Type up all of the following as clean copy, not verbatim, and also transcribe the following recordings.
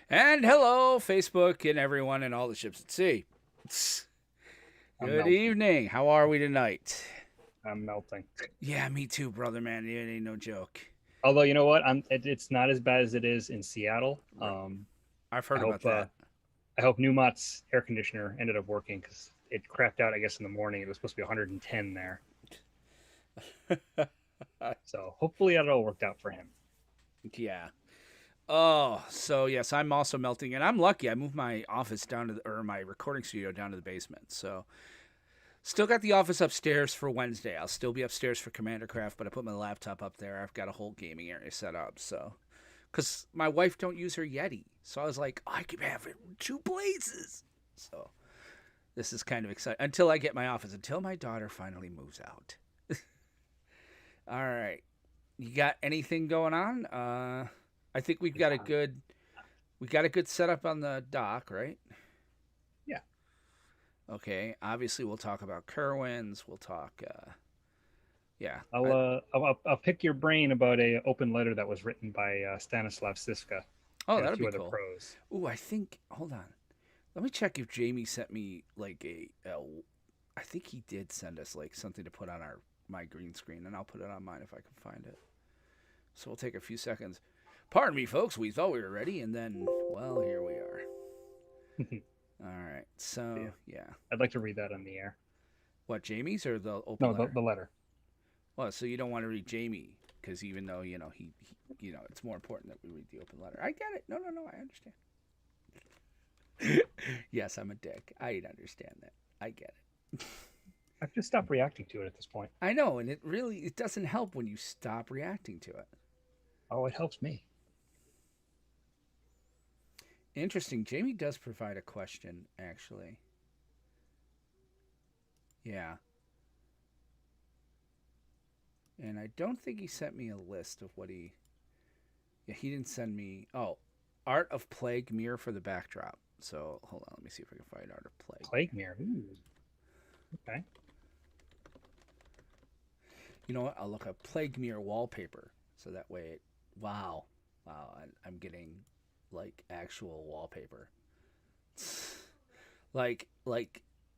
And hello, Facebook and everyone and all the ships at sea. I'm Good melting. evening. How are we tonight? I'm melting. Yeah, me too, brother, man. It ain't no joke. Although you know what, it's not as bad as it is in Seattle. Right. I've I heard about hope that. I hope Newmont's air conditioner ended up working because it crapped out. I guess in the morning it was supposed to be 110 there. So hopefully that all worked out for him. Yeah. Oh, so yes, I'm also melting, and I'm lucky. I moved my office down to or my recording studio down to the basement. So still got the office upstairs for Wednesday. I'll still be upstairs for Commander Craft, but I put my laptop up there. I've got a whole gaming area set up. So because my wife don't use her Yeti, so I was like, I could have it in two places. So this is kind of exciting until I get my office, until my daughter finally moves out. All right, you got anything going on? I think we got a good setup on the dock, right? Yeah, Okay, obviously we'll talk about Kerwins. We'll talk, yeah. I'll pick your brain about a open letter that was written by Stanislav Siska Oh, and a that'll few be other cool. pros. Ooh, I think. Hold on. Let me check if Jamie sent me like I think he did send us like something to put on our my green screen, and I'll put it on mine if I can find it. So we'll take a few seconds. Pardon me, folks. We thought we were ready, and then, well, here we are. All right. So Yeah, yeah. I'd like to read that on the air. What, Jamie's or the open No, letter? the letter. Well, so you don't want to read Jamie because even though he it's more important that we read the open letter. I get it. No, I understand. Yes, I'm a dick. I understand that. I get it. I've just stopped reacting to it at this point. I know, and it doesn't help when you stop reacting to it. Oh, it helps me. Interesting. Jamie does provide a question, actually. Yeah. And I don't think he sent me a list of what he. Yeah, he didn't send me. Oh, Art of Plague mirror for the backdrop. So hold on, let me see if I can find Art of Plague. Plague mirror. Ooh. Okay. You know what? I'll look up Plague mirror wallpaper. So that way it. Wow. Wow. I'm getting like actual wallpaper. Like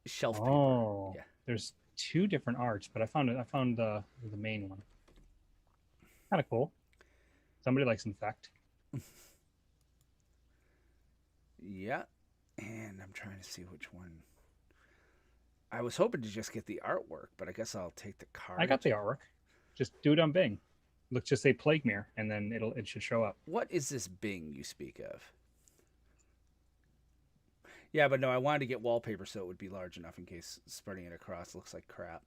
shelf paper. Oh, Yeah. there's two different arts, but I found it. I found the main one. Kind of cool. Somebody likes Infect. Yeah. And I'm trying to see which one. I was hoping to just get the artwork, but I guess I'll take the card. I got the artwork. Just do it on Bing. Let's just say Plague Mirror, and then it should show up. What is this Bing you speak of? Yeah, but no, I wanted to get wallpaper so it would be large enough in case spreading it across looks like crap.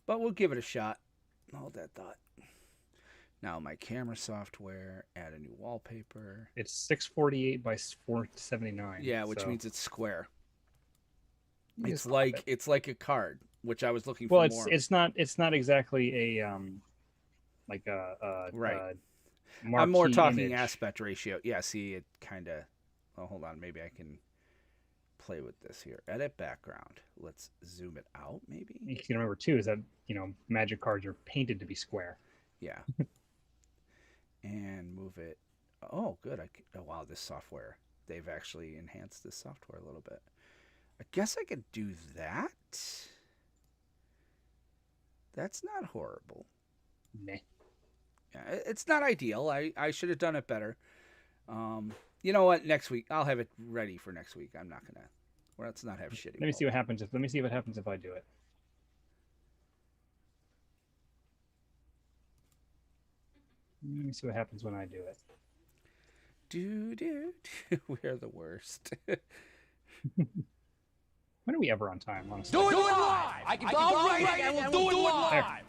But we'll give it a shot. Hold that thought. Now my camera software, add a new wallpaper. It's 648 by 479. Yeah, which so means it's square. it's like It's like a card, which I was looking well, for it's more. it's not exactly a like Right. a I'm more marquee talking image. aspect ratio. Yeah, see it kind of. Oh, hold on. Maybe I can play with this here. Edit background. Let's zoom it out, maybe. You can remember too is that magic cards are painted to be square. Yeah. And move it. Oh, good. Oh, wow, this software. They've actually enhanced this software a little bit. I guess I could do that. That's not horrible. Meh. Yeah, it's not ideal. I should have done it better. You know what? Next week I'll have it ready for next week. I'm not gonna. Well, let's not have shitty. Let me see what happens if I do it. Let me see what happens when I do it. Do. We're the worst. When are we ever on time, honestly? Do it live! I can write and we'll do it live! There.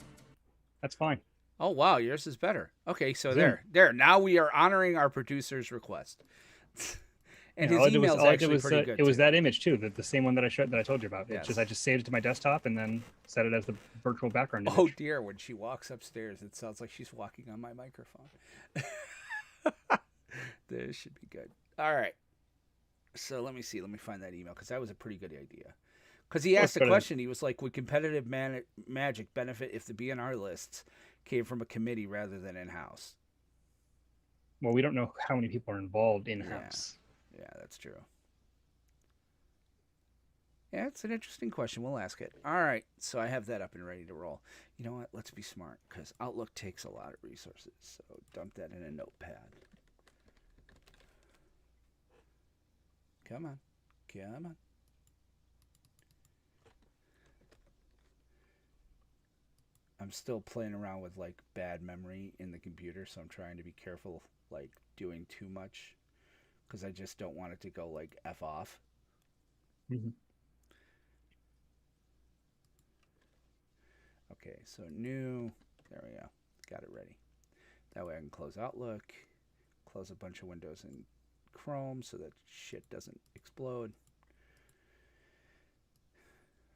That's fine. Oh wow, yours is better. Okay, so Zoom. there. Now we are honoring our producer's request. And his email's actually pretty good. It was too. that image too, the same one that I told you about. Yes. I just saved it to my desktop and then set it as the virtual background image. Oh dear, when she walks upstairs, it sounds like she's walking on my microphone. This should be good. All right. So let me see. Let me find that email because that was a pretty good idea. Because he asked a question. He was like, would competitive magic benefit if the BNR lists came from a committee rather than in-house? Well, we don't know how many people are involved in house. Yeah, that's true. Yeah, it's an interesting question. We'll ask it. All right, so I have that up and ready to roll. You know what? Let's be smart because Outlook takes a lot of resources. So dump that in a notepad. Come on. Come on. I'm still playing around with like bad memory in the computer, so I'm trying to be careful like doing too much because I just don't want it to go like F off. Mm-hmm. Okay, so new. There we go. Got it ready. That way I can close Outlook, close a bunch of windows in Chrome so that shit doesn't explode.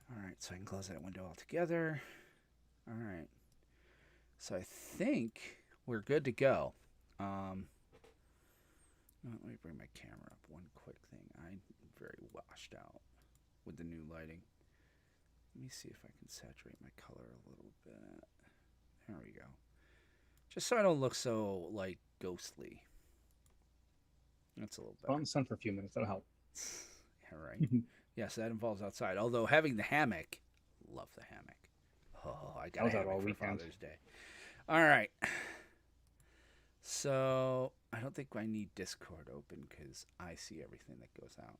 All right, so I can close that window altogether. All right. So I think we're good to go. Let me bring my camera up. One quick thing. I'm very washed out with the new lighting. Let me see if I can saturate my color a little bit. There we go. Just so I don't look so, like, ghostly. That's a little better. Go out in the sun for a few minutes. That'll help. Yeah, right. Yes, that involves outside. Although having the hammock, love the hammock. Oh, I got a hammock all for Father's Day. All right. So I don't think I need Discord open because I see everything that goes out.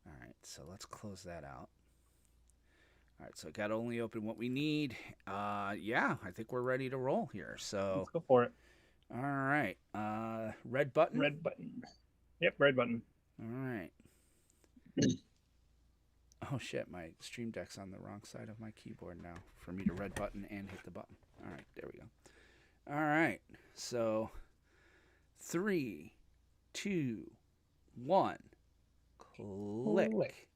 All right, so let's close that out. All right, so I got to only open what we need. Yeah, I think we're ready to roll here. So let's go for it. All right. Red button? Red button. Yep, red button. All right. Oh, shit. My Stream Deck's on the wrong side of my keyboard now for me to red button and hit the button. All right. There we go. All right. So 3, 2, 1. Click.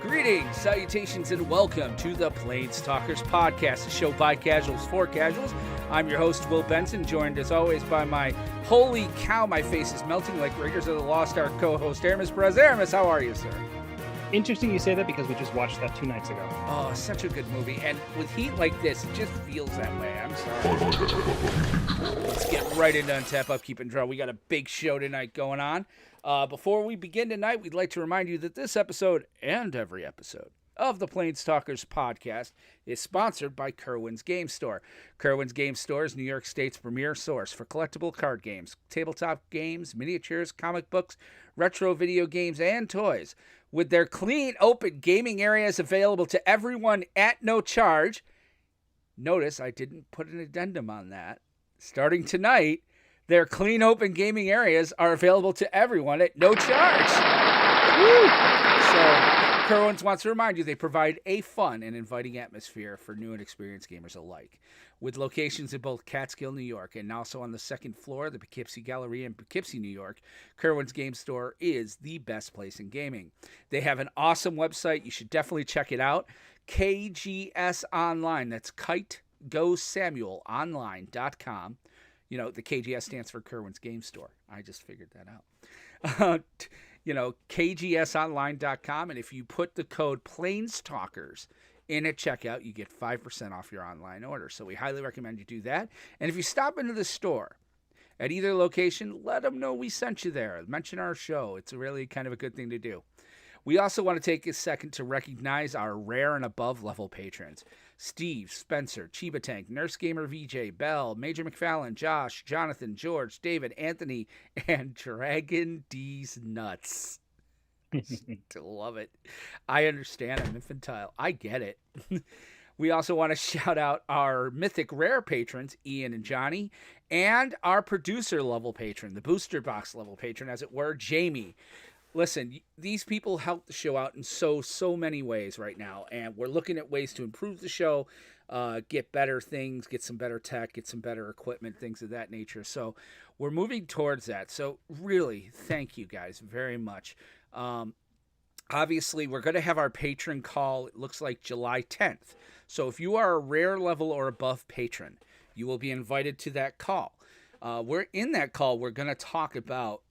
Greetings, salutations, and welcome to the PlanesTalkers podcast, a show by casuals for casuals. I'm your host, Will Benson, joined as always by my holy cow, my face is melting like Raiders of the Lost Ark co-host, Aramis Perez. Aramis, how are you, sir? Interesting you say that because we just watched that 2 nights ago. Oh, such a good movie. And with heat like this, it just feels that way. I'm sorry. Let's get right into Untap, Upkeep, and Draw. We got a big show tonight going on. Before we begin tonight, we'd like to remind you that this episode and every episode of the PlanesTalkers podcast is sponsored by Kerwin's Game Store. Kerwin's Game Store is New York State's premier source for collectible card games, tabletop games, miniatures, comic books, retro video games, and toys. With their clean, open gaming areas available to everyone at no charge. Notice I didn't put an addendum on that. Starting tonight, their clean, open gaming areas are available to everyone at no charge. Woo! So, Kerwin's wants to remind you they provide a fun and inviting atmosphere for new and experienced gamers alike. With locations in both Catskill, New York, and also on the second floor of the Poughkeepsie Gallery in Poughkeepsie, New York, Kerwin's Game Store is the best place in gaming. They have an awesome website. You should definitely check it out. KGS Online. That's KiteGoSamuelOnline.com. You know, the KGS stands for Kerwin's Game Store. I just figured that out. KGSOnline.com. And if you put the code PlanesTalkers in at checkout, you get 5% off your online order. So we highly recommend you do that. And if you stop into the store at either location, let them know we sent you there. Mention our show. It's really kind of a good thing to do. We also want to take a second to recognize our rare and above level patrons. Steve, Spencer, Chiba Tank, Nurse Gamer VJ, Bell, Major McFallon, Josh, Jonathan, George, David, Anthony, and Dragon D's Nuts. Still love it. I understand. I'm infantile. I get it. We also want to shout out our Mythic Rare patrons, Ian and Johnny, and our producer level patron, the Booster Box level patron, as it were, Jamie. Listen, these people help the show out in so many ways right now, and we're looking at ways to improve the show, get better things, get some better tech, get some better equipment, things of that nature. So we're moving towards that. So really, thank you guys very much. Obviously, we're going to have our patron call, it looks like July 10th. So if you are a rare level or above patron, you will be invited to that call. We're in that call, we're going to talk about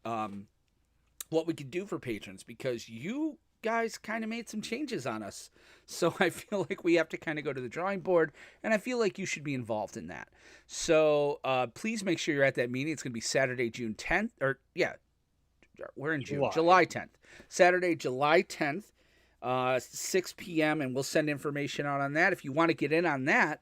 what we can do for patrons, because you guys kind of made some changes on us. So I feel like we have to kind of go to the drawing board, and I feel like you should be involved in that. So please make sure you're at that meeting. It's going to be Saturday, June 10th. Or, yeah, we're in June. July 10th. Saturday, July 10th, 6 p.m., and we'll send information out on that. If you want to get in on that,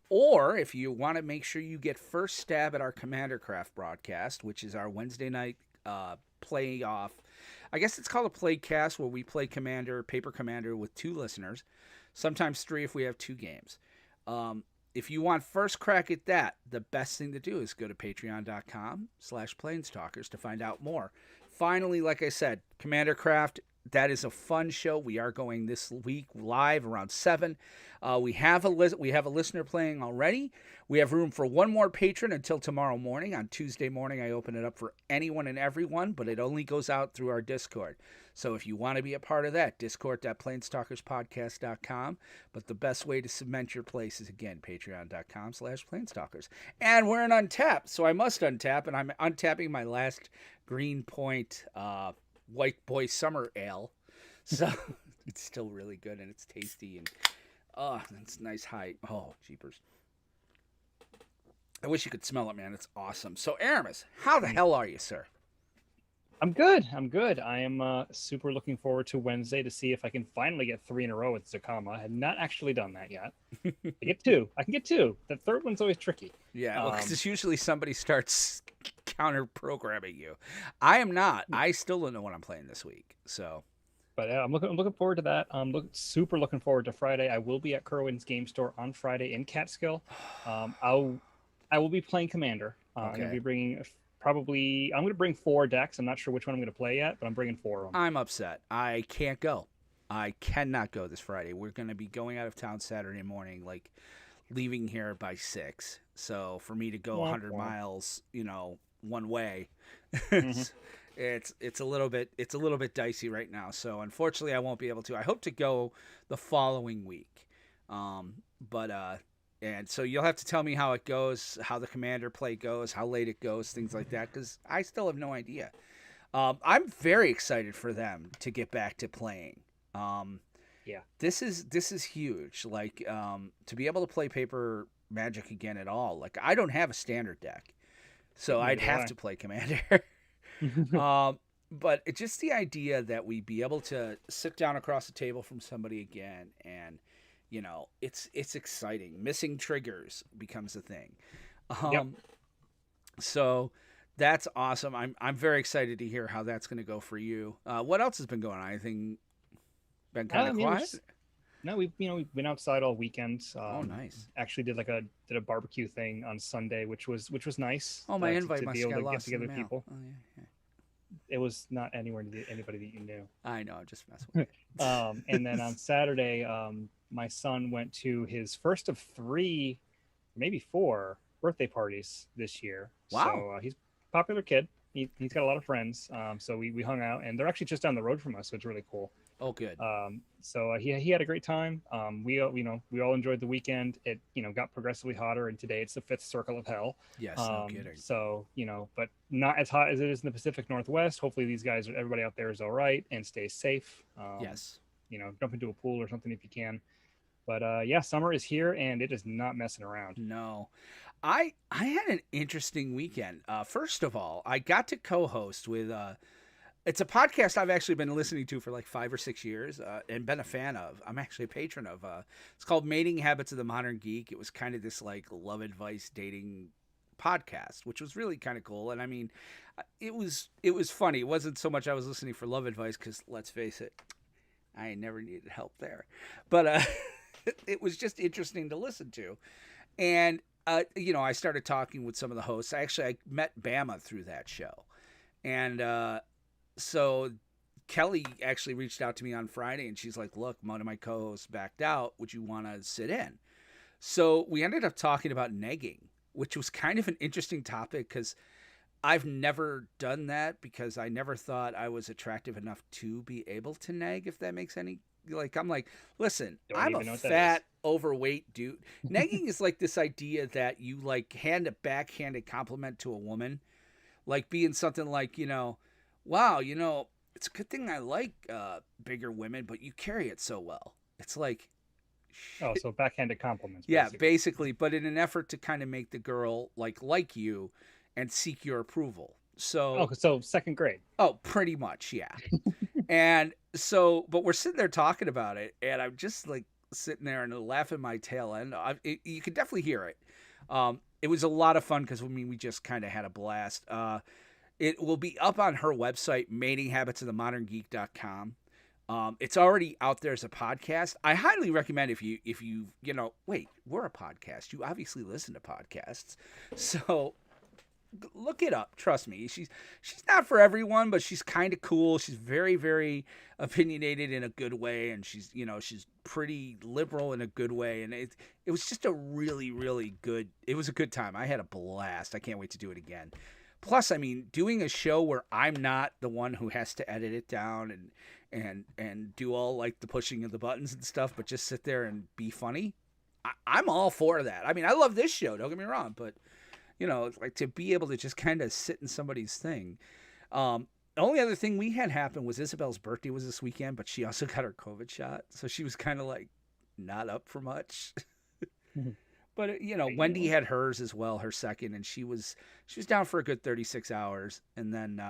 or if you want to make sure you get first stab at our Commander Craft broadcast, which is our Wednesday night playoff. I guess it's called a playcast, where we play Commander, Paper Commander, with 2 listeners, sometimes 3 if we have 2 games. If you want first crack at that, the best thing to do is go to patreon.com/PlanesTalkers to find out more. Finally, like I said, Commander Craft, that is a fun show. We are going this week live around 7. We have a listener playing already. We have room for 1 more patron until tomorrow morning. On Tuesday morning, I open it up for anyone and everyone, but it only goes out through our Discord. So if you want to be a part of that, discord.planestalkerspodcast.com. But the best way to cement your place is, again, patreon.com/planestalkers. And we're in Untap, so I must untap, and I'm untapping my last Green Point White Boy Summer Ale. So it's still really good, and it's tasty, and it's nice high. Oh, jeepers. I wish you could smell it, man. It's awesome. So, Aramis, how the hell are you, sir? I'm good. I am super looking forward to Wednesday to see if I can finally get 3 in a row with Zakama. I have not actually done that yet. I get 2. I can get 2. The third one's always tricky. Yeah, because it's usually somebody starts counter-programming you. I am not. I still don't know what I'm playing this week. So, but I'm looking forward to that. I'm super looking forward to Friday. I will be at Kerwin's Game Store on Friday in Catskill. I will be playing Commander. I'm going to be bringing I'm going to bring 4 decks. I'm not sure which one I'm going to play yet, but I'm bringing 4 of them. I'm upset. I can't go. I cannot go this Friday. We're going to be going out of town Saturday morning, like leaving here by 6. So for me to go 100 miles, one way, it's a little bit dicey right now. So unfortunately, I won't be able to. I hope to go the following week. And so you'll have to tell me how it goes, how the Commander play goes, how late it goes, things like that, because I still have no idea. I'm very excited for them to get back to playing. Yeah, this is huge. Like, to be able to play Paper Magic again at all. Like, I don't have a standard deck, so I'd have to play Commander. But it's just the idea that we be able to sit down across the table from somebody again, and it's exciting. Missing triggers becomes a thing. So that's awesome. I'm very excited to hear how that's going to go for you. What else has been going on? Anything been kind of quiet? No, we've been outside all weekend. Oh, nice. Actually, did a barbecue thing on Sunday, which was nice. Oh, my invite must be able get to lost get together in the with mail. people. Oh, yeah. It was not anywhere near anybody that you knew. I know, I'm just messing with you. And then on Saturday, my son went to his first of 3, maybe 4 birthday parties this year. Wow. So he's a popular kid. He's got a lot of friends. So we hung out, and they're actually just down the road from us, so it's really cool. Oh, good. So he had a great time. We all enjoyed the weekend. It got progressively hotter, and today it's the 5th circle of hell. Yes, no kidding. So but not as hot as it is in the Pacific Northwest. Hopefully everybody out there is all right and stays safe. Yes. Jump into a pool or something if you can. But yeah, summer is here, and it is not messing around. No. I had an interesting weekend. First of all, I got to co-host with it's a podcast I've actually been listening to for like 5 or 6 years and been a fan of. I'm actually a patron of. It's called Mating Habits of the Modern Geek. It was kind of this like love advice dating podcast, which was really kind of cool. And I mean, it was funny. It wasn't so much I was listening for love advice, because let's face it, I never needed help there. But it was just interesting to listen to. And I started talking with some of the hosts. I met Bama through that show. And so Kelly actually reached out to me on Friday, and she's like, look, one of my co-hosts backed out. Would you want to sit in? So we ended up talking about negging, which was kind of an interesting topic, because I've never done that, because I never thought I was attractive enough to be able to neg, if that makes any... Like, I'm like, listen, I'm a fat, overweight dude. Negging is like this idea that you like hand a backhanded compliment to a woman, like being something like, wow, it's a good thing I like bigger women, but you carry it so well. It's like, Oh, so backhanded compliments. yeah, basically, but in an effort to kind of make the girl like you and seek your approval. Oh, So, so second grade. oh, pretty much, yeah. And so, but we're sitting there talking about it, and I'm just like sitting there and laughing my tail end. You can definitely hear it. It was a lot of fun because we just kind of had a blast. It will be up on her website, matinghabitsofthemoderngeek.com. It's already out there as a podcast. I highly recommend if you wait, we're a podcast. You obviously listen to podcasts, so look it up. Trust me, she's not for everyone, but she's kind of cool. She's very, very opinionated in a good way, and she's pretty liberal in a good way. And it was just a really, really good. It was a good time. I had a blast. I can't wait to do it again. Plus, I mean, doing a show where I'm not the one who has to edit it down and do all like the pushing of the buttons and stuff, but just sit there and be funny. I'm all for that. I mean, I love this show. Don't get me wrong, but like to be able to just kind of sit in somebody's thing. The only other thing we had happen was Isabel's birthday was this weekend, but she also got her COVID shot, so she was kind of like not up for much. But Wendy had hers as well, her second, and she was down for a good 36 hours, and then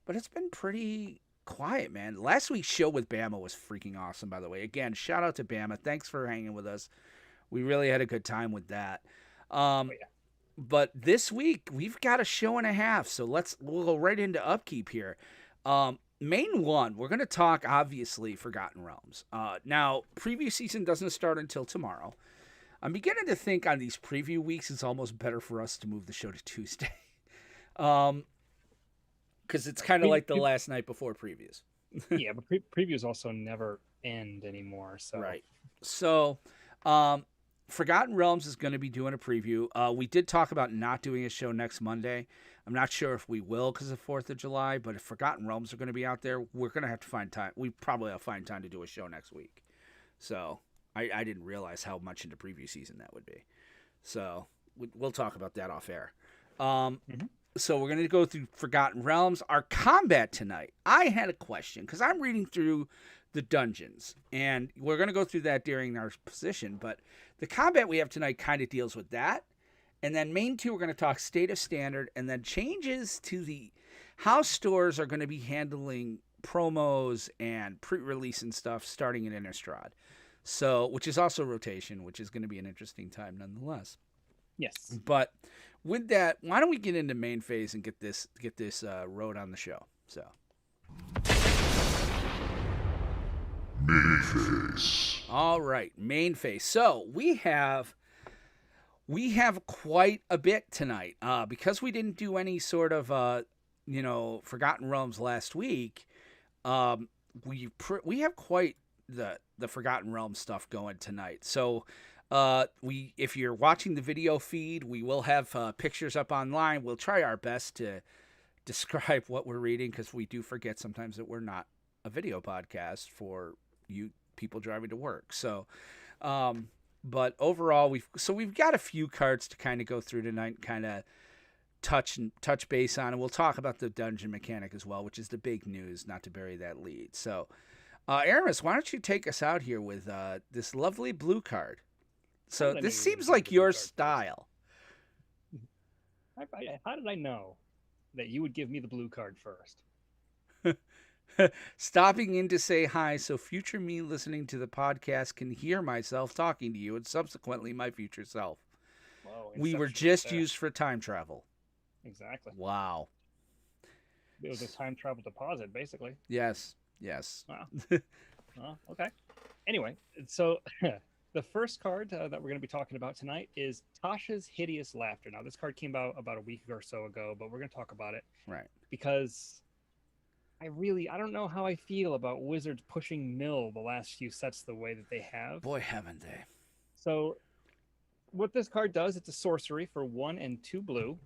but it's been pretty quiet, man. Last week's show with Bama was freaking awesome, by the way. Again, shout out to Bama. Thanks for hanging with us. We really had a good time with that. But this week we've got a show and a half, so we'll go right into upkeep here. Main one, we're going to talk obviously Forgotten Realms. Now, preview season doesn't start until tomorrow. I'm beginning to think on these preview weeks it's almost better for us to move the show to Tuesday. Because it's kind of like the last night before previews. Yeah, but previews also never end anymore. So right. So, Forgotten Realms is going to be doing a preview. We did talk about not doing a show next Monday. I'm not sure if we will because of 4th of July, but if Forgotten Realms are going to be out there, we're going to have to find time. We probably have to find time to do a show next week. So I didn't realize how much into preview season that would be. So we'll talk about that off air. So we're going to go through Forgotten Realms. Our combat tonight, I had a question because I'm reading through the dungeons, and we're going to go through that during our position, but the combat we have tonight kind of deals with that. And then main two, we're going to talk State of Standard, and then changes to how stores are going to be handling promos and pre-release and stuff starting in Innistrad. So, which is also rotation, which is going to be an interesting time nonetheless. Yes. But with that, why don't we get into main phase and get this road on the show? So. Main phase. All right, main phase. So we have quite a bit tonight because we didn't do any sort of Forgotten Realms last week. We have quite the Forgotten Realms stuff going tonight. So if you're watching the video feed, we will have pictures up online. We'll try our best to describe what we're reading because we do forget sometimes that we're not a video podcast for you people driving to work. So, but overall, we've got a few cards to kind of go through tonight, kind of touch base on, and we'll talk about the dungeon mechanic as well, which is the big news, not to bury that lead. So, Aramis, why don't you take us out here with this lovely blue card? So this seems like your style. How did I know that you would give me the blue card first? Stopping in to say hi so future me listening to the podcast can hear myself talking to you and subsequently my future self. Whoa, we were just used for time travel. Exactly. Wow. It was a time travel deposit, basically. Yes. Wow. Okay. Anyway, so the first card that we're going to be talking about tonight is Tasha's Hideous Laughter. Now, this card came out about a week or so ago, but we're going to talk about it. Right. Because I don't know how I feel about Wizards pushing Mill the last few sets the way that they have. Boy, haven't they. So what this card does, it's a sorcery for 1 and 2 blue.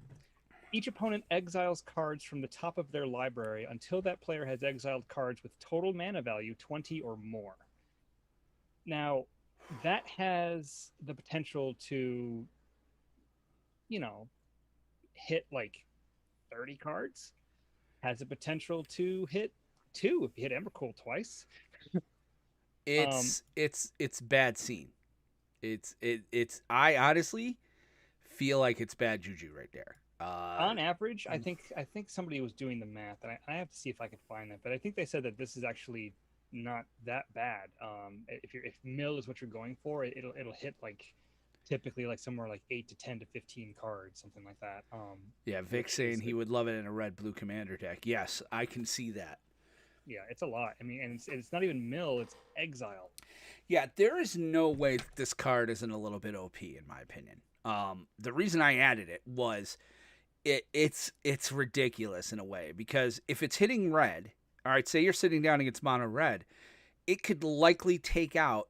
Each opponent exiles cards from the top of their library until that player has exiled cards with total mana value 20 or more. Now, that has the potential to, hit like 30 cards. Has the potential to hit 2 if you hit Embercool twice. It's bad scene. It's I honestly feel like it's bad juju right there. On average, I think somebody was doing the math, and I have to see if I can find that. But I think they said that this is actually not that bad. If mill is what you're going for, it'll hit like typically like somewhere like 8 to 10 to 15 cards, something like that. Yeah, Vic saying he would love it in a red blue commander deck. Yes, I can see that. Yeah, it's a lot. I mean, and it's not even mill; it's exile. Yeah, there is no way that this card isn't a little bit OP in my opinion. The reason I added it was it's ridiculous in a way because if it's hitting red, all right, say you're sitting down against mono red, it could likely take out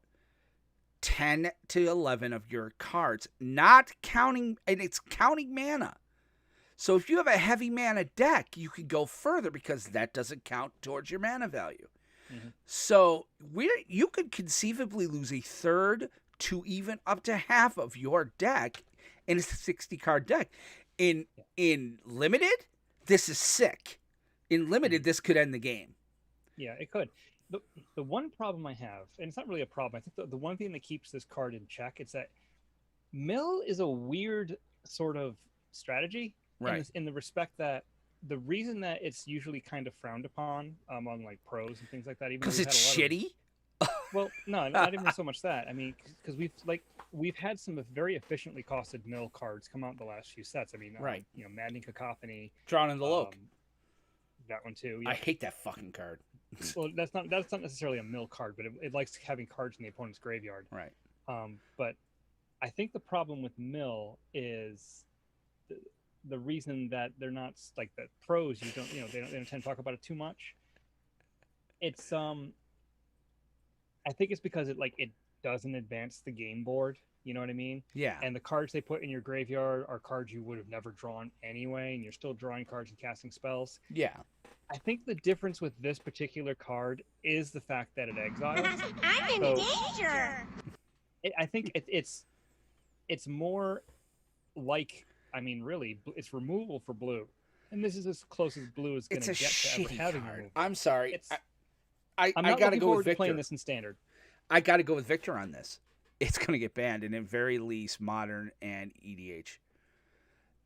10 to 11 of your cards, not counting, and it's counting mana. So if you have a heavy mana deck, you could go further because that doesn't count towards your mana value. Mm-hmm. So you could conceivably lose a third to even up to half of your deck in a 60-card deck. In limited, this is sick. In limited, this could end the game. Yeah, it could. The one problem I have, and it's not really a problem, I think the one thing that keeps this card in check is that mill is a weird sort of strategy, right? In the respect that the reason that it's usually kind of frowned upon among like pros and things like that, even because it's shitty. Well, no, not even so much that. I mean, because we've had some very efficiently costed mill cards come out in the last few sets. I mean, right? Maddening Cacophony, Drawn in the Loke. That one too. Yeah. I hate that fucking card. Well, that's not necessarily a mill card, but it likes having cards in the opponent's graveyard. Right. But I think the problem with mill is the reason that they're not like the pros. They don't tend to talk about it too much. It's I think it's because it doesn't advance the game board. You know what I mean? Yeah. And the cards they put in your graveyard are cards you would have never drawn anyway, and you're still drawing cards and casting spells. Yeah. I think the difference with this particular card is the fact that it exiles. I'm in danger. I think it's more like, I mean, really, it's removal for blue, and this is as close as blue is going to get to ever having removal. I'm sorry. I'm not got to go with Victor. Playing this in standard. I got to go with Victor on this. It's going to get banned, and at very least, modern and EDH.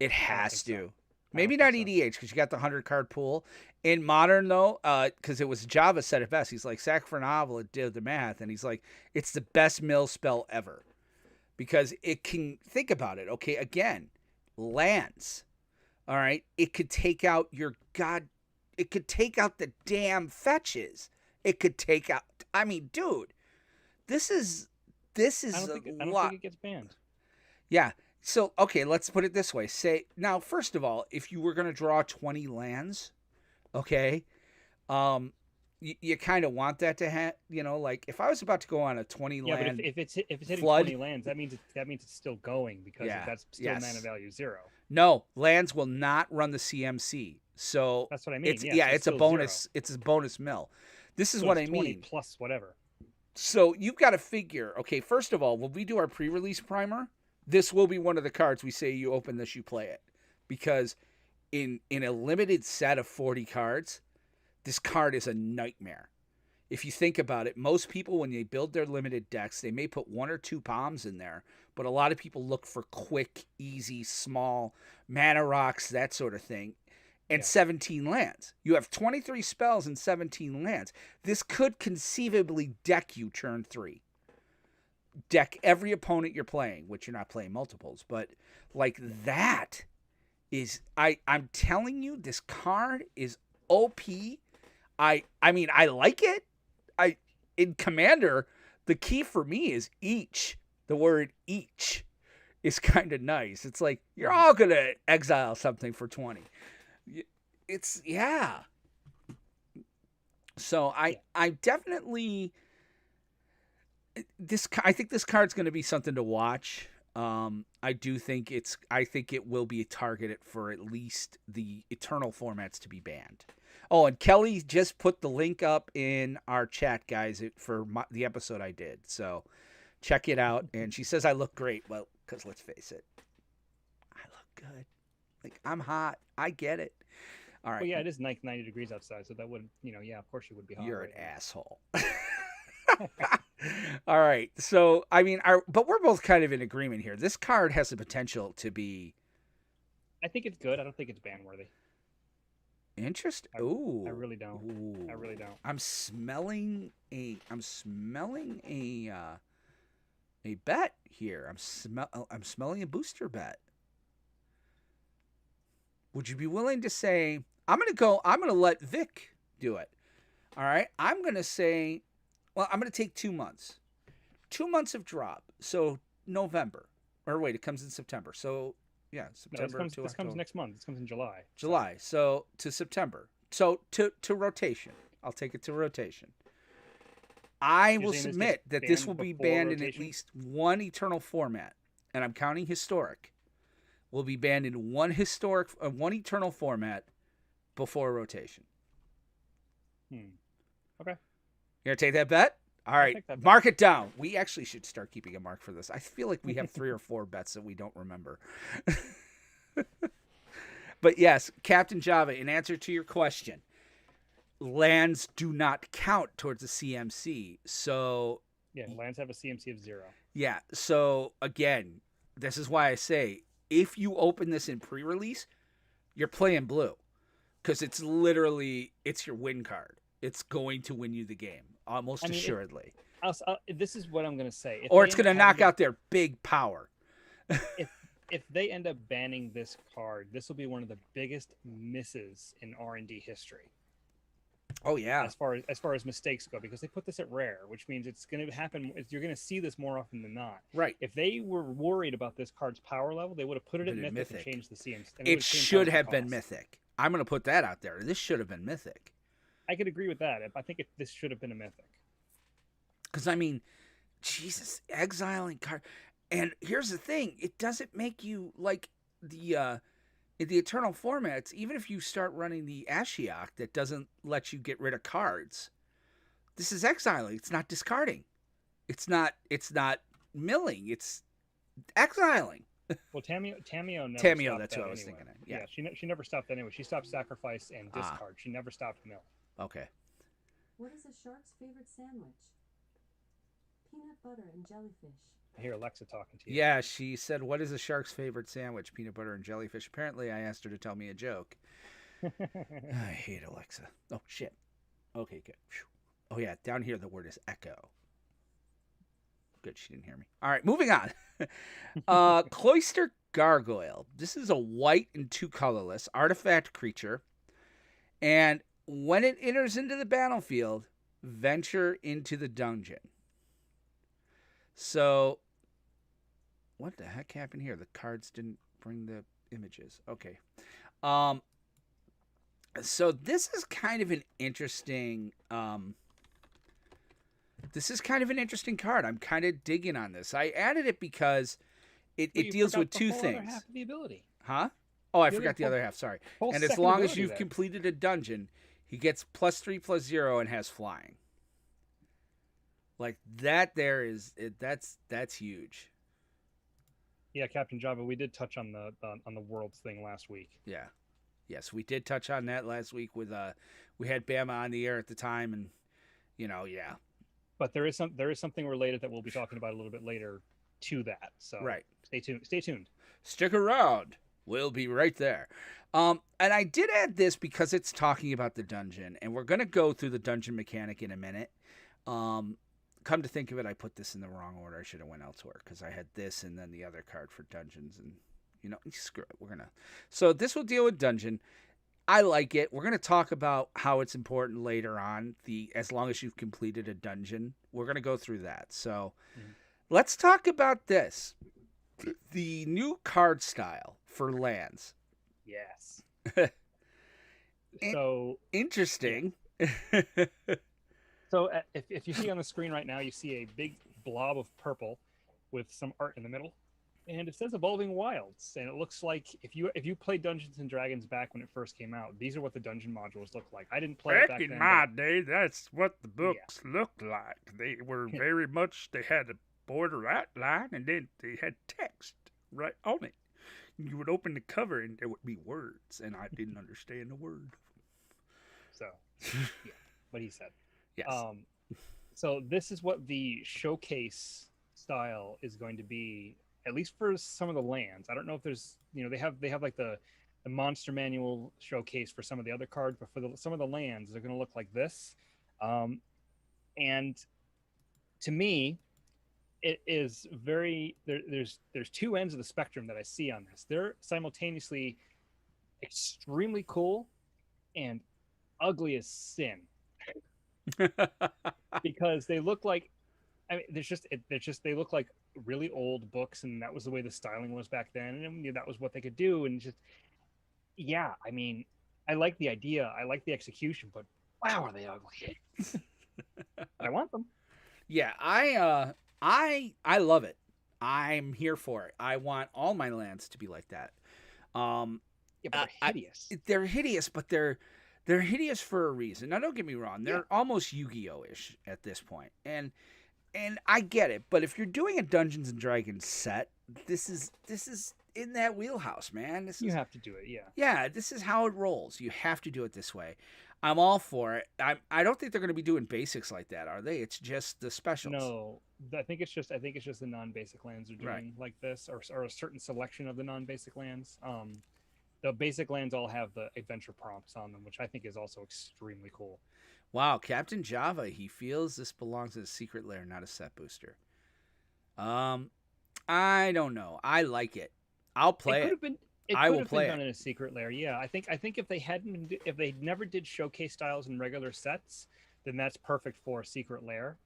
It has to. So. Maybe not EDH because you got the 100-card pool. In modern, though, because it was Java said it best. He's like, Sack for Novel, it did the math, and he's like, it's the best mill spell ever. Because it can, think about it, okay? Again, lands, all right? It could take out it could take out the damn fetches. It could take out, I mean, dude, this is I don't think it gets banned. Yeah. So, okay, let's put it this way. Now, first of all, if you were going to draw 20 lands, okay, you kind of want that to have, like if I was about to go on a 20 land, but if it's hitting flood, 20 lands, that means it's still going because that's still mana value 0. No, lands will not run the CMC. So that's what I mean. It's a bonus. 0. It's a bonus mill. This is what I mean. 20 plus whatever. So you've got to figure, okay, first of all, when we do our pre-release primer, this will be one of the cards we say you open this, you play it. Because in a limited set of 40 cards, this card is a nightmare. If you think about it, most people, when they build their limited decks, they may put 1 or 2 palms in there, but a lot of people look for quick, easy, small, mana rocks, that sort of thing. And 17 lands. You have 23 spells and 17 lands. This could conceivably deck you turn 3. Deck every opponent you're playing, which you're not playing multiples, but like that is, I'm telling you, this card is OP. I mean, I like it. In Commander, the key for me is each. The word each is kind of nice. It's like, you're all going to exile something for 20. It's So I definitely I think this card's going to be something to watch. I think it will be targeted for at least the Eternal formats to be banned. Oh, and Kelly just put the link up in our chat, guys, for the episode I did. So check it out. And she says I look great. Well, because let's face it, I look good. Like, I'm hot. I get it. All right. Well, yeah, it is 90 degrees outside, so that would, yeah, of course you would be hot. You're an right now. asshole. All right. So, I mean, but we're both kind of in agreement here. This card has the potential to be I think it's good. I don't think it's ban worthy. interesting. Ooh. I really don't. Ooh. I really don't. I'm smelling a bet here. I'm smelling a booster bet. Would you be willing to say I'm going to let Vic do it. All right? I'm going to say I'm going to take 2 months. 2 months of drop. So November. Or wait, it comes in September. So yeah, September this comes next month. This comes in July. July. So to September. So to rotation. I'll take it to rotation. I will submit that this will be banned in at least one Eternal format, and I'm counting historic. Will be banned in one Eternal format before rotation. Okay. You gonna take that bet? All right, that bet. Mark it down. We actually should start keeping a mark for this. I feel like we have 3 or 4 bets that we don't remember. But yes, Captain Java, in answer to your question, lands do not count towards the CMC. So yeah, lands have a CMC of 0. Yeah. So again, this is why I say if you open this in pre-release, you're playing blue, because it's your win card. It's going to win you the game almost assuredly. This is what I'm going to say. Or it's going to knock out their big power. If they end up banning this card, this will be one of the biggest misses in R&D history. Oh yeah. As far as mistakes go, because they put this at rare, which means it's going to happen. You're going to see this more often than not. Right. If they were worried about this card's power level, they would have put it at mythic and changed the CMC. It should have been mythic. I'm going to put that out there. This should have been mythic. I could agree with that. I think this should have been a mythic. Because I mean, Jesus, exiling card. And here's the thing: it doesn't make you like in the Eternal formats. Even if you start running the Ashiok, that doesn't let you get rid of cards. This is exiling. It's not discarding. It's not milling. It's exiling. Well, Tamio never Tamio, stopped that's that what I was anyway. thinking of. Yeah. She never stopped anyway. She stopped sacrifice and discard. She never stopped mill. Okay. What is a shark's favorite sandwich? Peanut butter and jellyfish. I hear Alexa talking to you. Yeah, she said, "What is a shark's favorite sandwich? Peanut butter and jellyfish." Apparently, I asked her to tell me a joke. I hate Alexa. Oh shit. Okay, good. Oh yeah, down here the word is echo. Good, she didn't hear me. All right, moving on. Cloister Gargoyle. This is a white and 2 colorless artifact creature, and when it enters into the battlefield, venture into the dungeon. So, what the heck happened here? The cards didn't bring the images. Okay. So this is kind of an interesting card. I'm kind of digging on this. I added it because it deals with 2 things. Half of the ability. Huh? Oh, I forgot the other half. Sorry. And as long as you've completed a dungeon, he gets +3/+0 and has flying. Like that that's huge. Yeah, Captain Java, we did touch on the worlds thing last week. Yeah. Yes, we did touch on that last week with we had Bama on the air at the time, and yeah. But there is something related that we'll be talking about a little bit later to that. So right. Stay tuned. Stick around. We'll be right there. And I did add this because it's talking about the dungeon, and we're going to go through the dungeon mechanic in a minute. Come to think of it, I put this in the wrong order. I should have went elsewhere because I had this and then the other card for dungeons, and screw it. So this will deal with dungeon. I like it. We're going to talk about how it's important later on. As long as you've completed a dungeon, we're going to go through that. So let's talk about this. The new card style for lands. Yes. So interesting. So if you see on the screen right now, you see a big blob of purple with some art in the middle, and it says Evolving Wilds, and it looks like if you played Dungeons and Dragons back when it first came out, these are what the dungeon modules looked like. I didn't play it back then. In my day, that's what the books looked like. They were very much, they had a border outline, and then they had text right on it. You would open the cover and there would be words, and I didn't understand the word. So, yeah, what he said. Yes. So this is what the showcase style is going to be, at least for some of the lands. I don't know if there's, they have like the monster manual showcase for some of the other cards, but for some of the lands, they're going to look like this. And to me, it is very there's two ends of the spectrum that I see on this. They're simultaneously extremely cool and ugly as sin because they look like, I mean, they look like really old books, and that was the way the styling was back then, and that was what they could do, and just I mean, I like the idea, I like the execution, but wow, are they ugly? I want them. Yeah, I love it. I'm here for it. I want all my lands to be like that. Yeah, but they're hideous. They're hideous, but they're hideous for a reason. Now, don't get me wrong; they're almost Yu-Gi-Oh-ish at this point, and I get it. But if you're doing a Dungeons and Dragons set, this is in that wheelhouse, man. You have to do it, yeah. Yeah, this is how it rolls. You have to do it this way. I'm all for it. I don't think they're going to be doing basics like that, are they? It's just the specials. No, I think it's just the non-basic lands are doing like this, or a certain selection of the non-basic lands. The basic lands all have the adventure prompts on them, which I think is also extremely cool. Wow, Captain Java, he feels this belongs in a secret lair, not a set booster. I don't know. I like it. I'll play it. I will play it. Done in a secret lair. Yeah, I think if they never did showcase styles in regular sets, then that's perfect for a secret lair.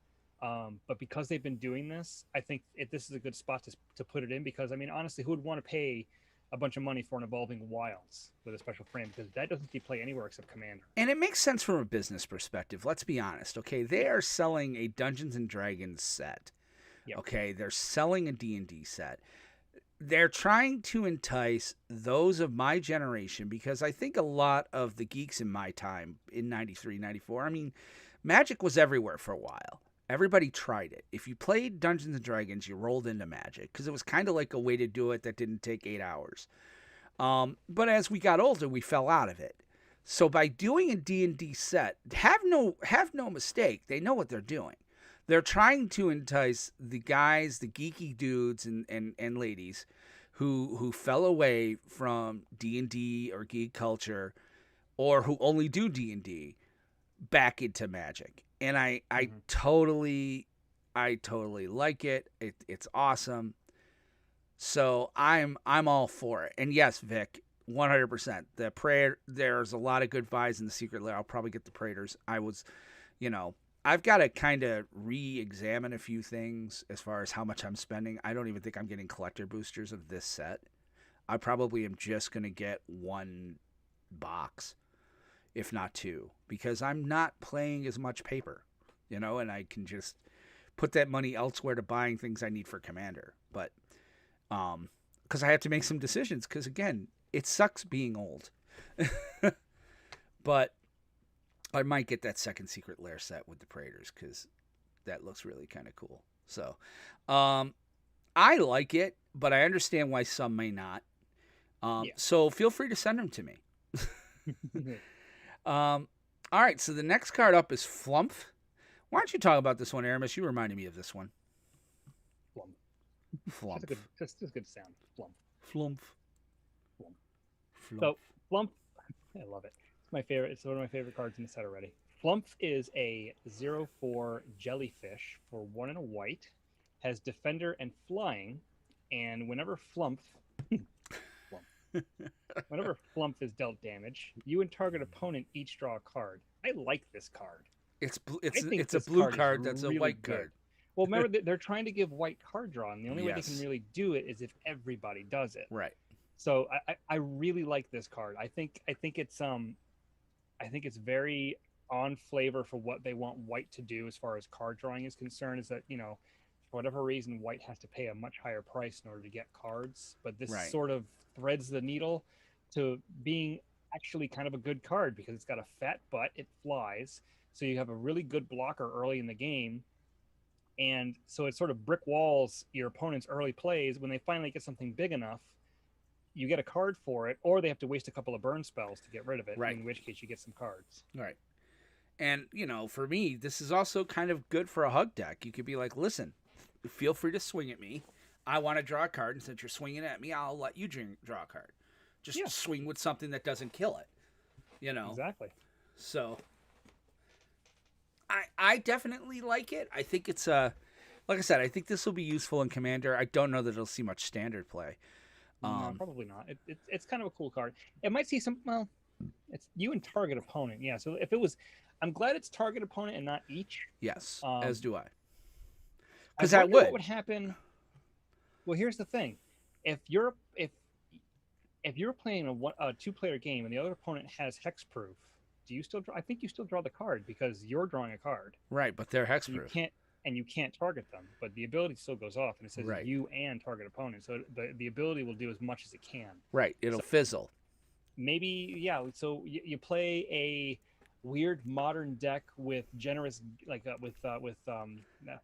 But because they've been doing this, I think this is a good spot to put it in, because I mean, honestly, who would want to pay a bunch of money for an Evolving Wilds with a special frame, because that doesn't play anywhere except Commander. And it makes sense from a business perspective. Let's be honest, okay? They are selling a Dungeons and Dragons set. Yep. Okay, they're selling a D&D set. They're trying to entice those of my generation, because I think a lot of the geeks in my time, in 93, 94, I mean, Magic was everywhere for a while. Everybody tried it. If you played Dungeons & Dragons, you rolled into Magic, because it was kind of like a way to do it that didn't take 8 hours. But as we got older, we fell out of it. So by doing a D&D set, have no mistake, they know what they're doing. They're trying to entice the guys, the geeky dudes and ladies who fell away from D&D or geek culture, or who only do D&D, back into Magic. And I totally like it. It's awesome. So I'm all for it. And yes, Vic, 100%. The Praetor, there's a lot of good buys in the secret lair. I'll probably get the Praetors. I've got to kind of re-examine a few things as far as how much I'm spending. I don't even think I'm getting collector boosters of this set. I probably am just going to get one box, if not two, because I'm not playing as much paper, and I can just put that money elsewhere to buying things I need for Commander. But because I have to make some decisions, because again, it sucks being old. But I might get that second secret lair set with the Praetors, because that looks really kind of cool. So I like it, but I understand why some may not. So feel free to send them to me. All right, so the next card up is Flump. Why don't you talk about this one, Aramis? You reminded me of this one. Flump. Just a good sound. Flump. Flump. Flump. So Flump, I love it. It's my favorite. It's one of my favorite cards in the set already. Flump is a 0/4 jellyfish for 1 and a white. Has Defender and Flying, and whenever Flump is dealt damage, you and target opponent each draw a card. I like this card. It's a blue card that's really a white card. Well, remember, they're trying to give white card draw, and the only way they can really do it is if everybody does it. Right. So I really like this card. I think it's very on flavor for what they want white to do as far as card drawing is concerned. Is that, for whatever reason, white has to pay a much higher price in order to get cards, but this sort of threads the needle to being actually kind of a good card, because it's got a fat butt, it flies, so you have a really good blocker early in the game. And so it sort of brick walls your opponent's early plays. When they finally get something big enough, you get a card for it, or they have to waste a couple of burn spells to get rid of it. Right. In which case, you get some cards. Right. And, for me, this is also kind of good for a hug deck. You could be like, listen, feel free to swing at me. I want to draw a card, and since you're swinging at me, I'll let you draw a card. Just swing with something that doesn't kill it. Exactly. So, I definitely like it. I think it's like I said, I think this will be useful in Commander. I don't know that it'll see much Standard play. No, probably not. It's kind of a cool card. It might see some. Well, it's you and target opponent. Yeah. So if it was, I'm glad it's target opponent and not each. Yes, as do I. Because that would. What would happen? Well, here's the thing: if you're playing a 2-player game and the other opponent has hexproof, do you still draw? I think you still draw the card because you're drawing a card. Right, but they're hexproof. You can't target them, but the ability still goes off, and it says you and target opponent. So the ability will do as much as it can. Right, it'll fizzle. Maybe, yeah. So you play a weird modern deck with generous, with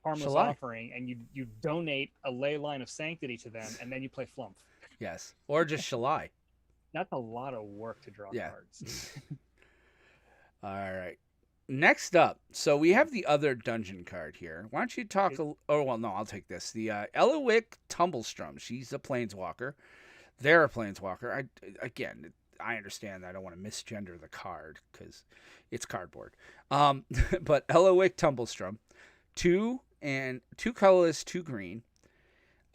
harmless offering, and you donate a ley line of sanctity to them, and then you play flump. Yes, or just Shalai. That's a lot of work to draw cards. All right. Next up, so we have the other dungeon card here. Why don't you talk? I'll take this. The Elowick Tumblestrum. She's a planeswalker. They're a planeswalker. I understand. I don't want to misgender the card because it's cardboard. But Elowick Tumblestrum, 2 colorless, 2 green.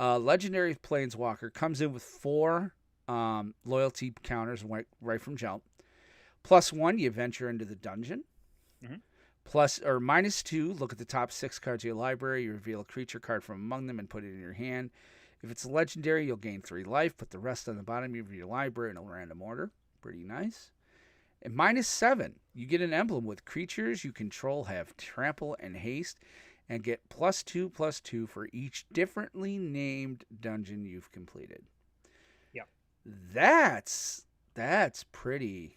Legendary planeswalker, comes in with 4 loyalty counters right from jump. +1, you venture into the dungeon. Mm-hmm. -2, look at the top 6 cards of your library. You reveal a creature card from among them and put it in your hand. If it's a legendary, you'll gain 3 life. Put the rest on the bottom of your library in a random order. Pretty nice. And -7, you get an emblem with creatures you control have trample and haste, and get +2/+2 for each differently named dungeon you've completed. Yeah, that's pretty.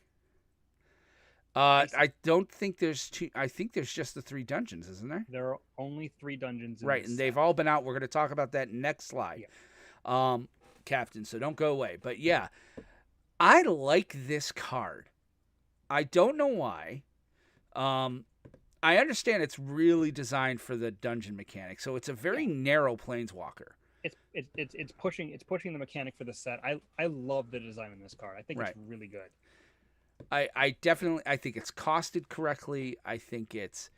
I don't think there's 2. I think there's just the 3 dungeons, isn't there? There are only 3 dungeons. Right, and they've all been out. We're going to talk about that next slide, Captain. So don't go away. But yeah, I like this card. I don't know why. I understand it's really designed for the dungeon mechanic, so it's a very narrow planeswalker. It's pushing the mechanic for the set. I love the design in this card. I think it's really good. I think it's costed correctly. I think it's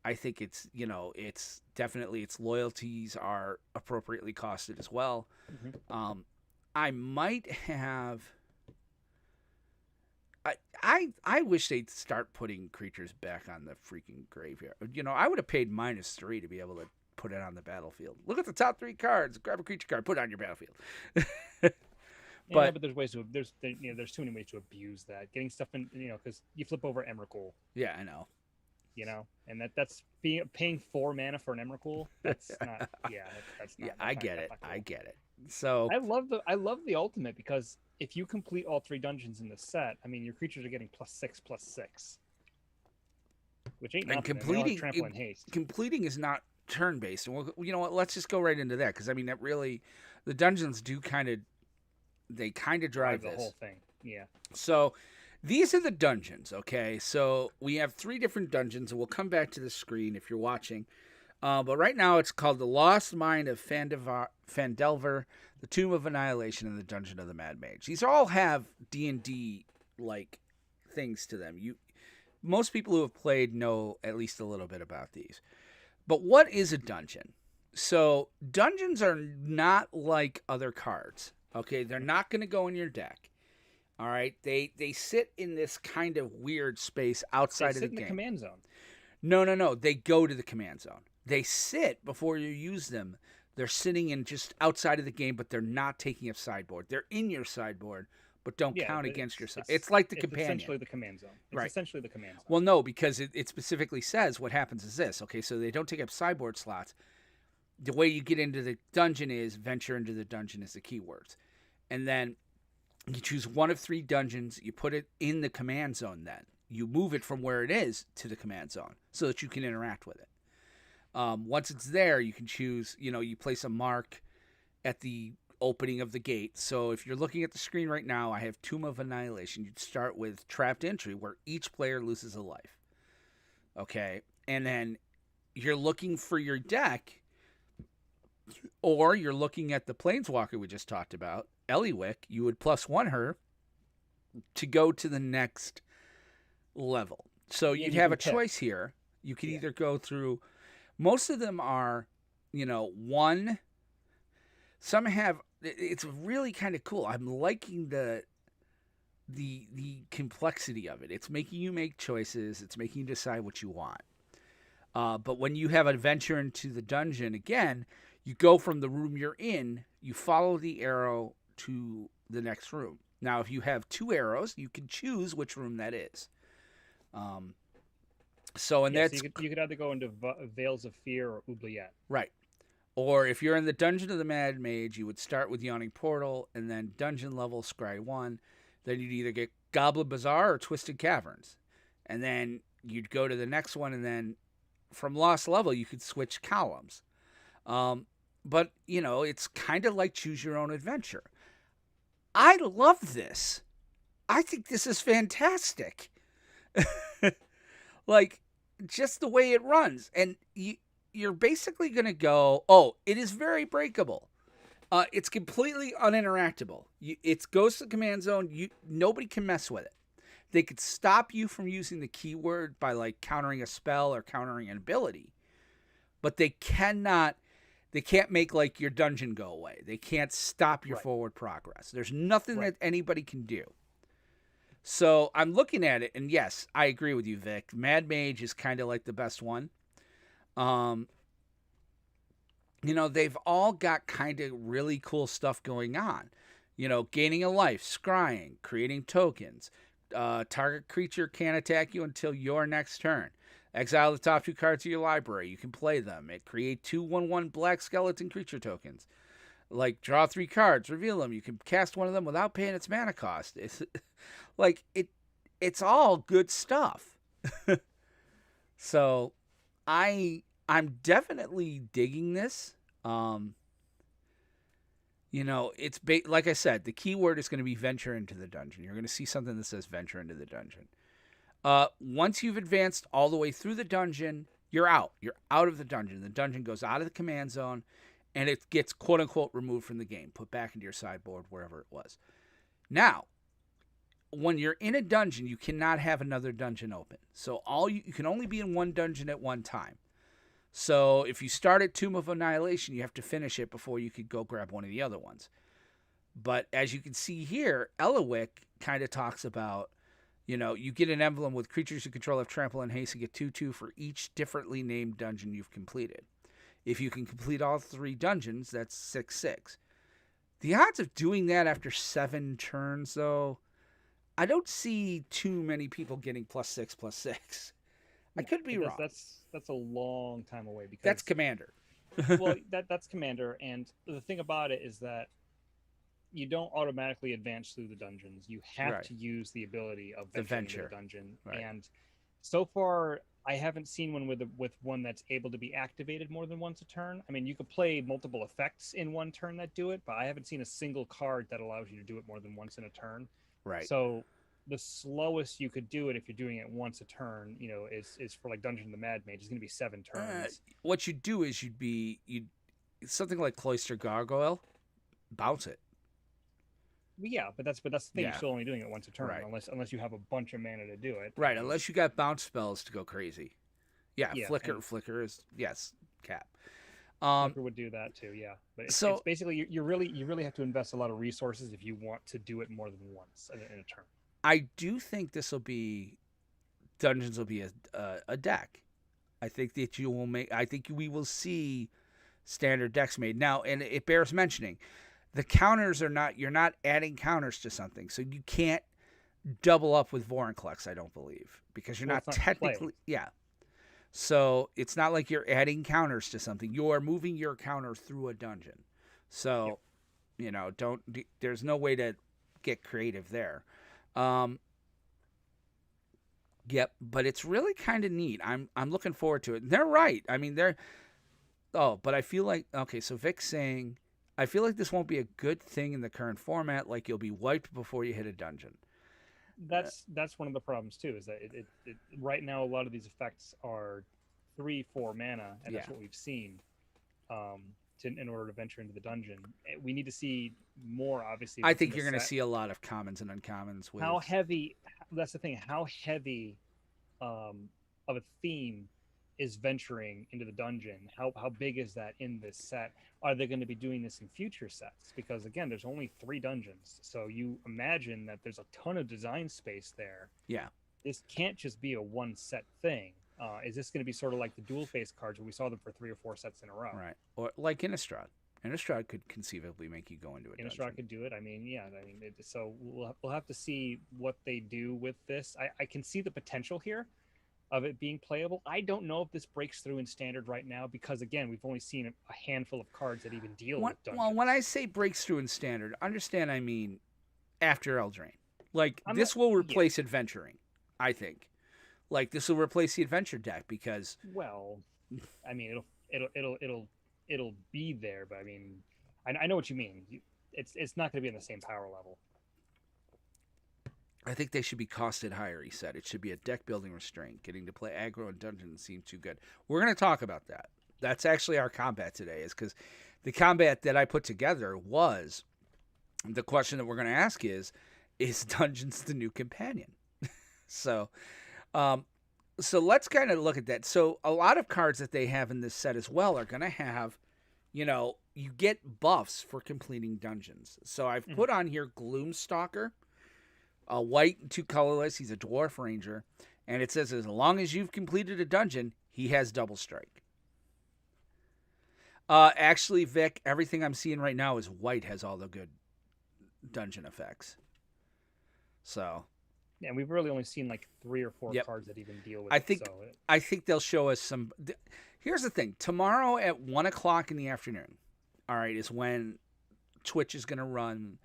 it's definitely its loyalties are appropriately costed as well. Mm-hmm. I might have. I wish they'd start putting creatures back on the freaking graveyard. I would have paid -3 to be able to put it on the battlefield. Look at the top 3 cards. Grab a creature card, put it on your battlefield. But there's ways to there's too many ways to abuse that. Getting stuff in because you flip over Emrakul. Yeah, I know. And that's paying 4 mana for an Emrakul. That's not. That's not. Yeah, I get it. Cool. I get it. So I love the ultimate because if you complete all 3 dungeons in the set, I mean your creatures are getting +6/+6, which ain't nothing. And trample and haste. Completing is not turn based. And you know what? Let's just go right into that because I mean that really, the dungeons do kind of drive the this whole thing. Yeah. So these are the dungeons. Okay, so we have 3 different dungeons, and we'll come back to the screen if you're watching. But right now it's called the Lost Mine of Phandelver, the Tomb of Annihilation, and the Dungeon of the Mad Mage. These all have D&D like things to them. Most people who have played know at least a little bit about these. But what is a dungeon? So dungeons are not like other cards. Okay, they're not going to go in your deck. All right, they sit in this kind of weird space outside of the game. They sit in the command zone. No. They go to the command zone. They sit before you use them. They're sitting in just outside of the game, but they're not taking up sideboard. They're in your sideboard, but don't count against your side. It's like the companion. It's essentially the command zone. It's essentially the command zone. Well, no, because it specifically says what happens is this. Okay, so they don't take up sideboard slots. The way you get into the dungeon is venture into the dungeon is the keywords. And then you choose one of 3 dungeons. You put it in the command zone then. You move it from where it is to the command zone so that you can interact with it. Once it's there, you can choose, you place a mark at the opening of the gate. So if you're looking at the screen right now, I have Tomb of Annihilation. You'd start with Trapped Entry, where each player loses a life. Okay, and then you're looking for your deck, or you're looking at the Planeswalker we just talked about, Eliwick. You would +1 her to go to the next level. So you'd have a choice here. You could either go through, most of them are, one. Some have, it's really kind of cool. I'm liking the complexity of it. It's making you make choices. It's making you decide what you want. But when you have a venture into the dungeon, again, you go from the room you're in, you follow the arrow to the next room. Now, if you have 2 arrows, you can choose which room that is. So that's... So you could either go into Veils of Fear or Oubliette. Right. Or if you're in the Dungeon of the Mad Mage, you would start with Yawning Portal, and then dungeon level Scry 1. Then you'd either get Goblin Bazaar or Twisted Caverns. And then you'd go to the next one, and then from Lost Level, you could switch columns. But, it's kind of like Choose Your Own Adventure. I love this. I think this is fantastic. Like, just the way it runs. And you're basically going to go, it is very breakable. It's completely uninteractable. It goes to the command zone. Nobody can mess with it. They could stop you from using the keyword by like countering a spell or countering an ability, but they can't make like your dungeon go away. They can't stop your forward progress. There's nothing that anybody can do. So I'm looking at it, and yes, I agree with you, Vic. Mad Mage is kind of like the best one. They've all got kind of really cool stuff going on. Gaining a life, scrying, creating tokens. Target creature can't attack you until your next turn. Exile the top 2 cards of your library. You can play them. It create 2/1/1 black skeleton creature tokens. Like, draw 3 cards, reveal them. You can cast one of them without paying its mana cost. It's like it's all good stuff. So I'm definitely digging this. It's like I said, the keyword is going to be venture into the dungeon. You're going to see something that says venture into the dungeon. Once you've advanced all the way through the dungeon, you're out. You're out of the dungeon. The dungeon goes out of the command zone, and it gets quote unquote removed from the game, put back into your sideboard, wherever it was. Now, when you're in a dungeon, you cannot have another dungeon open. So you can only be in one dungeon at one time. So if you start at Tomb of Annihilation, you have to finish it before you could go grab one of the other ones. But as you can see here, Eliwick kind of talks about, you get an emblem with creatures you control have trample and haste and get 2/2 for each differently named dungeon you've completed. If you can complete all 3 dungeons, that's 6/6. The odds of doing that after 7 turns, though, I don't see too many people getting +6/+6. I could be wrong. That's a long time away because that's Commander. Well, that's Commander, and the thing about it is that you don't automatically advance through the dungeons. You have to use the ability of the venturing venture into the dungeon. Right. And so far, I haven't seen one with one that's able to be activated more than once a turn. I mean, you could play multiple effects in one turn that do it, but I haven't seen a single card that allows you to do it more than once in a turn. Right. So the slowest you could do it if you're doing it once a turn, is for like Dungeon of the Mad Mage. It's going to be 7 turns. What you'd do is you'd something like Cloister Gargoyle, bounce it. Yeah, but that's the thing. You're still only doing it once a turn, Right. unless you have a bunch of mana to do it. Right, unless you got bounce spells to go crazy. Yeah, Flicker is Cap. Flicker would do that too, yeah. But it's basically you really have to invest a lot of resources if you want to do it more than once in a turn. I do think Dungeons will be a deck. I think that we will see standard decks made. Now, and it bears mentioning, the counters you're not adding counters to something. So you can't double up with Vorinclex, I don't believe, because you're not technically, So it's not like you're adding counters to something. You're moving your counter through a dungeon. So, there's no way to get creative there. But it's really kind of neat. I'm looking forward to it. And they're right. I mean, but I feel like, okay, so Vic's saying, I feel like this won't be a good thing in the current format. Like you'll be wiped before you hit a dungeon. That's one of the problems too. Is that right now a lot of these effects are 3-4 mana, and that's what we've seen. In order to venture into the dungeon, we need to see more. Obviously, I think you're going to see a lot of commons and uncommons. With how heavy. That's the thing. How heavy of a theme is venturing into the dungeon? How big is that in this set? Are they going to be doing this in future sets? Because again, there's only 3 dungeons, so you imagine that there's a ton of design space there. Yeah, this can't just be a one set thing. Is this going to be sort of like the dual face cards where we saw them for 3 or 4 sets in a row? right. Or like Innistrad. Innistrad could conceivably make you go into a dungeon. Innistrad could do it. I mean, yeah. I mean, so we'll have to see what they do with this. I can see the potential here of it being playable. I don't know if this breaks through in standard right now because again, we've only seen a handful of cards that even deal with dungeons. Well, when I say breaks through in standard, understand I mean after Eldraine. Like this will replace adventuring, I think. Like this will replace the adventure deck because I mean it'll be there, but I mean I know what you mean. It's not going to be on the same power level. I think they should be costed higher, he said. It should be a deck building restraint. Getting to play aggro and dungeons seems too good. We're going to talk about that. That's actually our combat today, is because the combat that I put together was the question that we're going to ask is dungeons the new companion? So let's kind of look at that. So a lot of cards that they have in this set as well are going to have, you get buffs for completing dungeons. So I've put on here Gloomstalker. A white and 2 colorless. He's a dwarf ranger. And it says as long as you've completed a dungeon, he has double strike. Actually, Vic, everything I'm seeing right now is white has all the good dungeon effects. So. Yeah, we've really only seen like 3 or 4 cards that even deal with I think they'll show us some. Here's the thing. Tomorrow at 1 o'clock in the afternoon, all right, is when Twitch is going to run.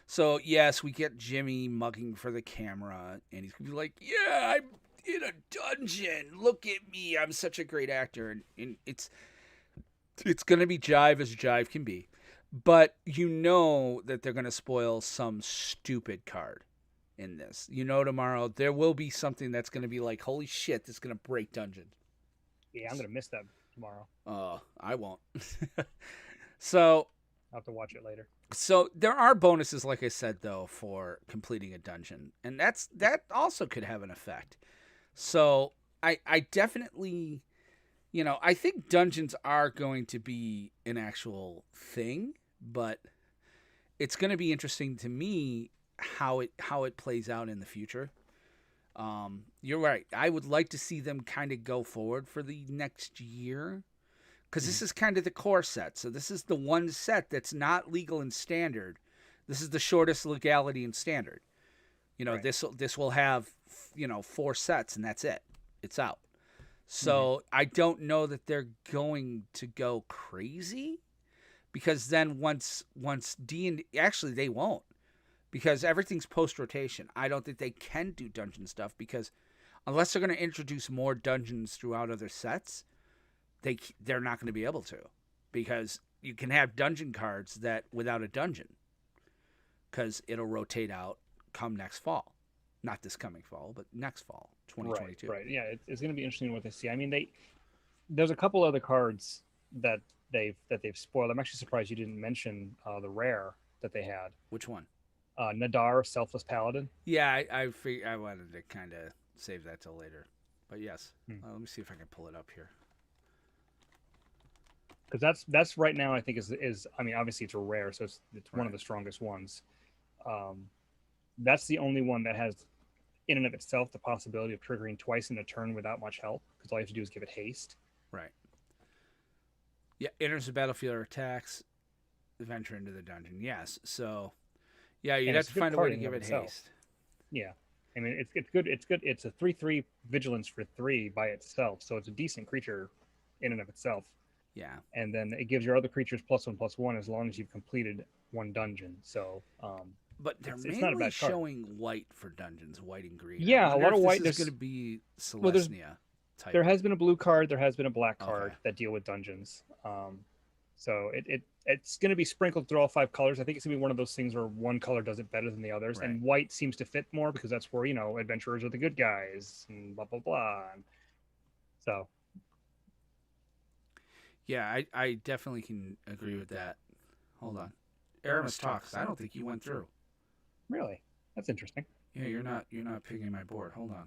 So, yes, we get Jimmy mugging for the camera, and he's going to be like, yeah, I'm in a dungeon. Look at me. I'm such a great actor. And it's going to be jive as jive can be. But you know that they're going to spoil some stupid card in this. Tomorrow there will be something that's going to be like, holy shit, this is going to break dungeons. Yeah, I'm going to miss that tomorrow. I won't. So I'll have to watch it later. So there are bonuses, like I said, though, for completing a dungeon, and that also could have an effect. So I definitely, I think dungeons are going to be an actual thing, but it's going to be interesting to me how it plays out in the future. You're right. I would like to see them kind of go forward for the next year. Because this is kind of the core set. So this is the one set that's not legal in standard. This is the shortest legality in standard. Right. This will have, 4 sets and that's it. It's out. So I don't know that they're going to go crazy. Because then once D&D... Actually, they won't. Because everything's post-rotation. I don't think they can do dungeon stuff. Because unless they're going to introduce more dungeons throughout other sets... They're not going to be able to, because you can have dungeon cards that without a dungeon, because it'll rotate out come next fall, not this coming fall, but next fall, 2022. Right. Yeah, it's going to be interesting what they see. I mean, there's a couple other cards that they've spoiled. I'm actually surprised you didn't mention the rare that they had. Which one? Nadar, Selfless Paladin. Yeah, I wanted to kind of save that till later, but yes. Let me see if I can pull it up here. Because that's right now I think is I mean, obviously it's a rare, so it's one of the strongest ones. That's the only one that has in and of itself the possibility of triggering twice in a turn without much help, because all you have to do is give it haste. Right. Yeah, enters the battlefield or attacks, venture into the dungeon. Yes. So yeah, you'd have to find a way to give it haste. Yeah. I mean, it's good. It's good. It's a 3/3 vigilance for 3 by itself, so it's a decent creature in and of itself. Yeah. And then it gives your other creatures +1/+1 as long as you've completed 1 dungeon. So, but they're mainly showing white for dungeons, white and green. Yeah, a lot of white. There's going to be Celestia type. There has been a blue card. There has been a black card that deal with dungeons. So it's going to be sprinkled through all 5 colors. I think it's going to be one of those things where one color does it better than the others, Right. and white seems to fit more because that's where adventurers are the good guys and blah blah blah. And so Yeah, I definitely can agree with that. Hold on, Aramis talks. I don't think you went through. really, that's interesting. Yeah, you're not picking my board. Hold on.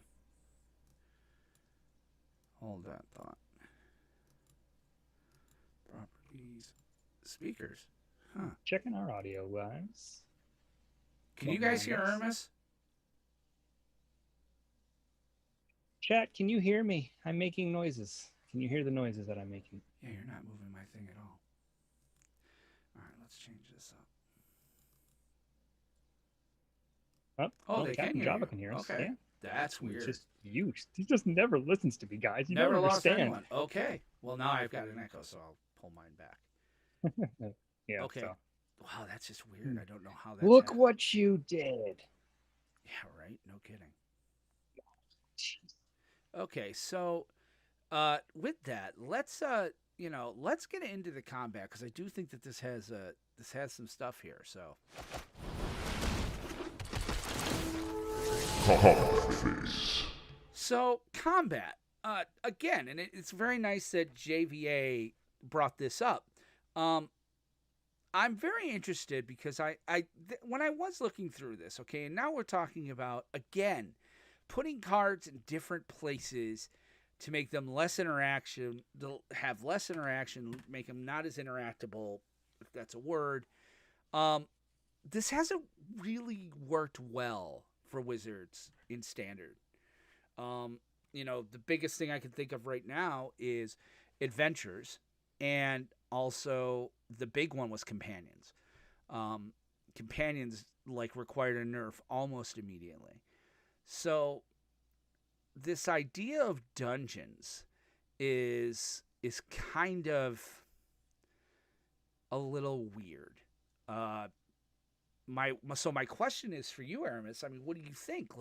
Hold that thought. Properties, speakers. Huh? Checking our audio, guys. Can you guys hear Aramis? Chat, can you hear me? I'm making noises. Can you hear the noises that I'm making? Yeah, you're not moving my thing at all. All right, let's change this up. Oh, they Captain can hear Java you. can hear us. Okay. Yeah. That's weird. It's just you. He just never listens to me, guys. You Never don't lost understand. anyone. Okay. Well, now I've got an echo, so I'll pull mine back. Yeah. Okay. So. Wow, that's just weird. I don't know how that. Look happened. what you did. Yeah, right. No kidding. Okay, so with that, let's let's get into the combat because I do think that this has some stuff here. So So combat again, and it's very nice that JVA brought this up. I'm very interested because when I was looking through this, okay, and now we're talking about again putting cards in different places to make them less interaction, have less interaction, make them not as interactable, if that's a word. This hasn't really worked well for Wizards in Standard. The biggest thing I can think of right now is Adventures, and also the big one was Companions. Companions required a nerf almost immediately. So this idea of dungeons is kind of a little weird. My question is for you, Aramis. I mean, what do you think?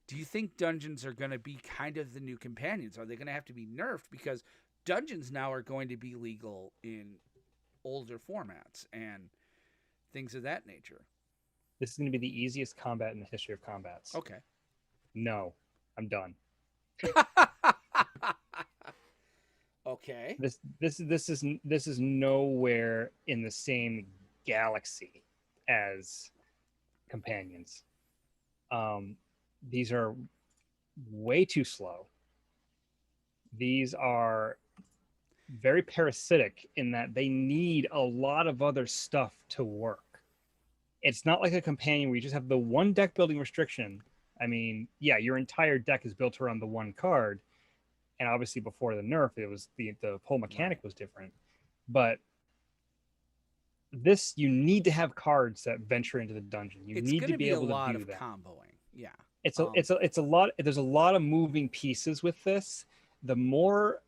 Do you think dungeons are going to be kind of the new companions? Are they going to have to be nerfed because dungeons now are going to be legal in older formats and things of that nature? This is going to be the easiest combat in the history of combats. Okay. No, I'm done. Okay. This is nowhere in the same galaxy as companions. These are way too slow. These are very parasitic in that they need a lot of other stuff to work. It's not like a companion where you just have the one deck building restriction. I mean, yeah, your entire deck is built around the one card. And obviously before the nerf, it was the whole mechanic was different. But this, you need to have cards that venture into the dungeon. You need to be able to do that. It's going to be a lot of comboing. Yeah. It's a lot. There's a lot of moving pieces with this. The more,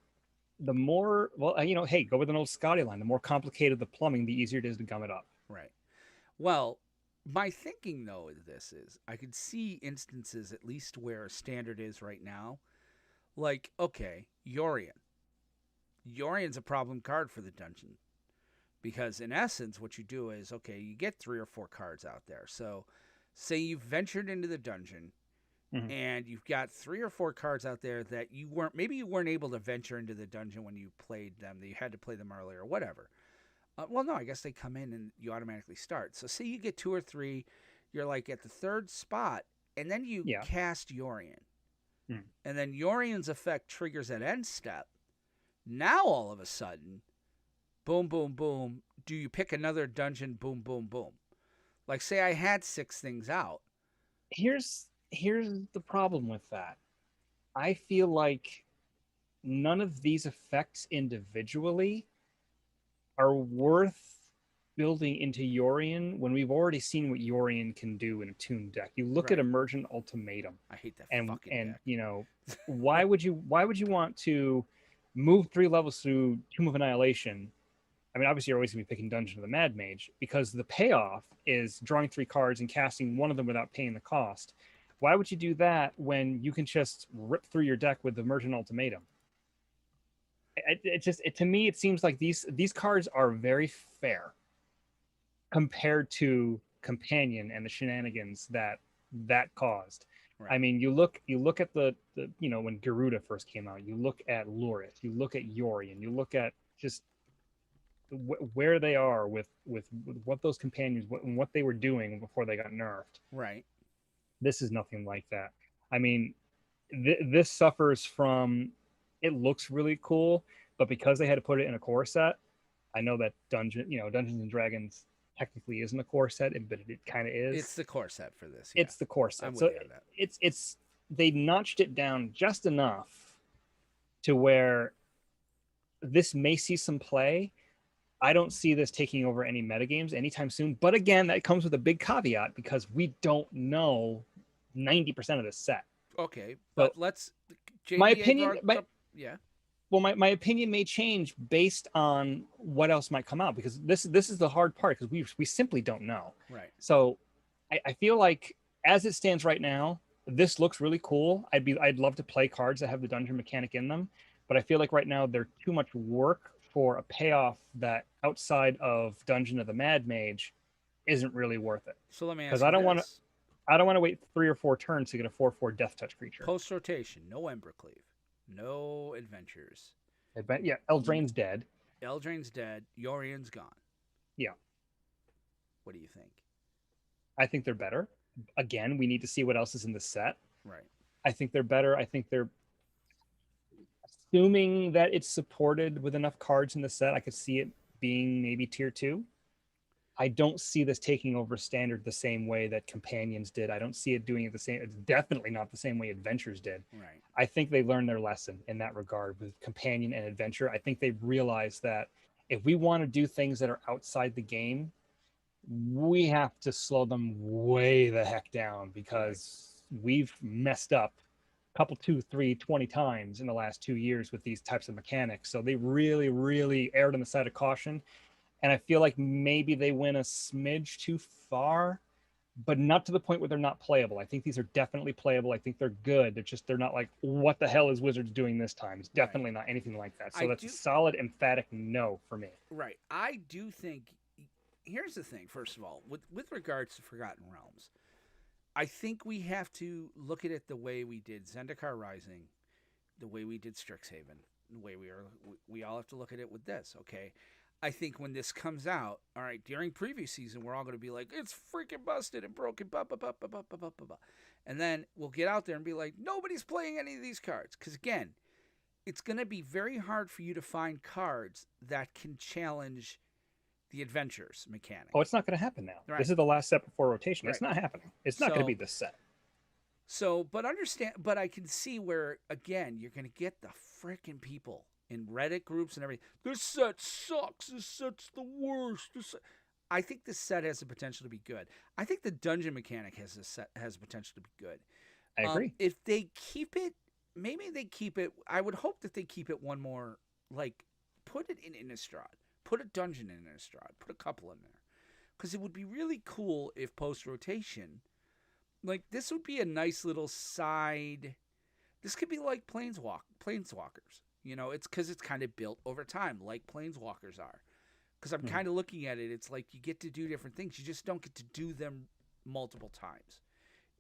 well, hey, go with an old Scotty line. The more complicated the plumbing, the easier it is to gum it up. Right. Well, my thinking though is this is I could see instances at least where Standard is right now. Okay, Yorion. Yorion's a problem card for the dungeon. Because in essence, what you do is, okay, you get 3 or 4 cards out there. So say you've ventured into the dungeon and you've got 3 or 4 cards out there that you weren't able to venture into the dungeon when you played them, that you had to play them earlier or whatever. Well, no, I guess they come in and you automatically start. So say you get 2 or 3, you're at the 3rd spot, and then you cast Yorion. And then Yorion's effect triggers at end step. Now all of a sudden, boom, boom, boom, do you pick another dungeon, boom, boom, boom. Say I had 6 things out. Here's the problem with that. I feel like none of these effects individually are worth building into Yorion when we've already seen what Yorion can do in a Tomb deck. You look at Emergent Ultimatum. I hate that and fucking deck. Why would you want to move 3 levels through Tomb of Annihilation? I mean, obviously you're always going to be picking Dungeon of the Mad Mage because the payoff is drawing 3 cards and casting one of them without paying the cost. Why would you do that when you can just rip through your deck with Emergent Ultimatum? To me, it seems like these cards are very fair compared to Companion and the shenanigans that caused. Right. I mean, you look at the when Garuda first came out, you look at Lurith, you look at Yori, and you look at just where they are with what those companions what they were doing before they got nerfed. Right. This is nothing like that. I mean, this suffers from, it looks really cool, but because they had to put it in a core set, I know that Dungeons and Dragons technically isn't a core set, but it kind of is. It's the core set for this. Yeah. It's the core set. I'm So with you on that. it's they notched it down just enough to where this may see some play. I don't see this taking over any metagames anytime soon. But again, that comes with a big caveat because we don't know 90% of this set. Okay, but So, let's. my JVA opinion, yeah. well, my opinion may change based on what else might come out, because this is the hard part, because we simply don't know. Right. So I feel like as it stands right now, this looks really cool. I'd love to play cards that have the dungeon mechanic in them, but I feel like right now they're too much work for a payoff that outside of Dungeon of the Mad Mage isn't really worth it. So let me ask you Because I don't want to this. wait 3 or 4 turns to get a 4/4 Death Touch creature. Post rotation, no Embercleave, no adventures. Yeah, Eldraine's dead. Eldraine's dead. Yorian's gone. Yeah. What do you think? I think they're better. Again, we need to see what else is in the set. Right. I think they're better. I think they're, assuming that it's supported with enough cards in the set, I could see it being maybe tier 2. I don't see this taking over standard the same way that Companions did. I don't see it doing it the same. It's definitely not the same way Adventures did. Right. I think they learned their lesson in that regard with Companion and Adventure. I think they realized that if we want to do things that are outside the game, we have to slow them way the heck down, because we've messed up a couple, 2, 3, 20 times in the last 2 years with these types of mechanics. So they really, really erred on the side of caution. And I feel like maybe they went a smidge too far, but not to the point where they're not playable. I think these are definitely playable. I think they're good. They're not like, what the hell is Wizards doing this time? It's definitely not anything like that. So that's a solid, emphatic no for me. Right. I do think, here's the thing, first of all, with regards to Forgotten Realms, I think we have to look at it the way we did Zendikar Rising, the way we did Strixhaven, the way we all have to look at it with this, okay? I think when this comes out, all right, during preview season, we're all going to be like, it's freaking busted and broken, blah, blah, blah, blah, blah, blah, blah, blah. And then we'll get out there and be like, nobody's playing any of these cards. Because again, it's going to be very hard for you to find cards that can challenge the adventures mechanic. Oh, it's not going to happen now. Right. This is the last step before rotation. Right. It's not happening. It's not going to be this set. So, but I can see where, again, you're going to get the freaking people in Reddit groups and everything. This set sucks. This set's the worst. I think this set has the potential to be good. I think the dungeon mechanic has the potential to be good. I agree. If they keep it, maybe they keep it. I would hope that they keep it one more, like, put it in Innistrad. Put a dungeon in Innistrad. Put a couple in there. Because it would be really cool if post-rotation, like, this would be a nice little side. This could be like Planeswalkers. You know, it's because it's kind of built over time, like Planeswalkers are. Because I'm kind of looking at it, it's like you get to do different things. You just don't get to do them multiple times.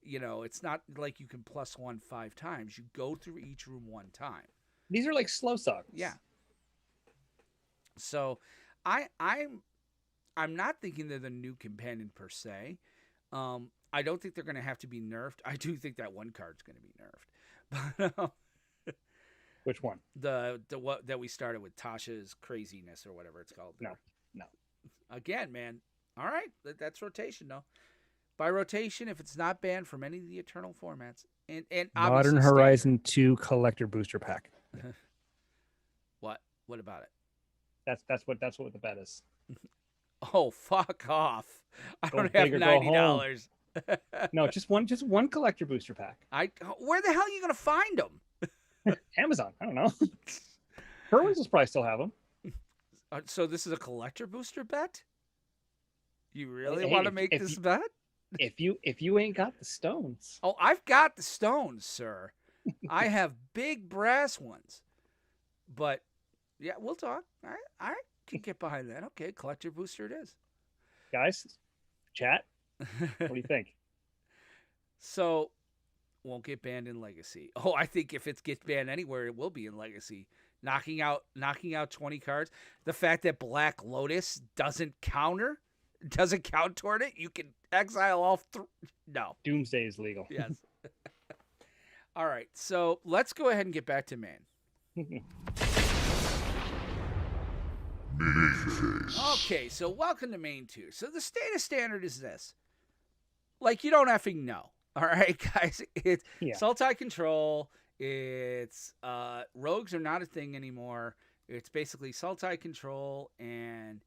You know, it's not like you can +1 5 times. You go through each room 1 time. These are like slow songs. Yeah. So I'm not thinking they're the new companion per se. I don't think they're going to have to be nerfed. I do think that one card's going to be nerfed. But which one? The what that we started with, Tasha's craziness or whatever it's called. No. Again, man. All right, that's rotation though. By rotation, if it's not banned from any of the Eternal formats, and Modern Horizon 2 Collector Booster Pack. What about it? That's what the bet is. Oh, fuck off! I Go don't big have or go $90. No, just one collector booster pack. Where the hell are you gonna find them? Amazon. I don't know. Kerwin's will probably still have them. So this is a collector booster bet? You really Hey, want to make this bet? If you ain't got the stones. Oh, I've got the stones, sir. I have big brass ones. But Yeah, we'll talk. All right, I can get behind that. Okay, collector booster it is. Guys, chat. What do you think? So, won't get banned in Legacy. Oh, I think if it gets banned anywhere, it will be in Legacy. Knocking out 20 cards. The fact that Black Lotus doesn't count toward it. You can exile all no. Doomsday is legal. Yes. All right. So let's go ahead and get back to man. Okay, so welcome to main 2. So the state of standard is this. Like, you don't effing know. All right, guys. It's Sultai control. It's rogues are not a thing anymore. It's basically Sultai control, and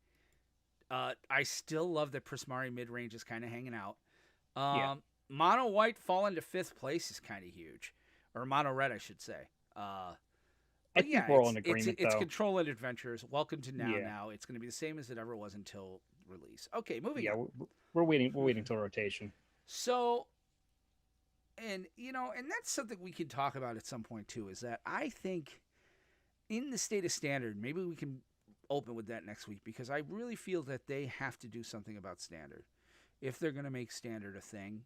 I still love that Prismari mid-range is kind of hanging out. Mono white falling to 5th place is kind of huge. Or mono red, I should say. I think we're all in agreement, it's control and adventures. Welcome to now. It's going to be the same as it ever was until release. Okay, moving on. We're waiting till rotation. So, and that's something we can talk about at some point too, is that I think in the state of standard, maybe we can open with that next week, because I really feel that they have to do something about standard if they're going to make standard a thing.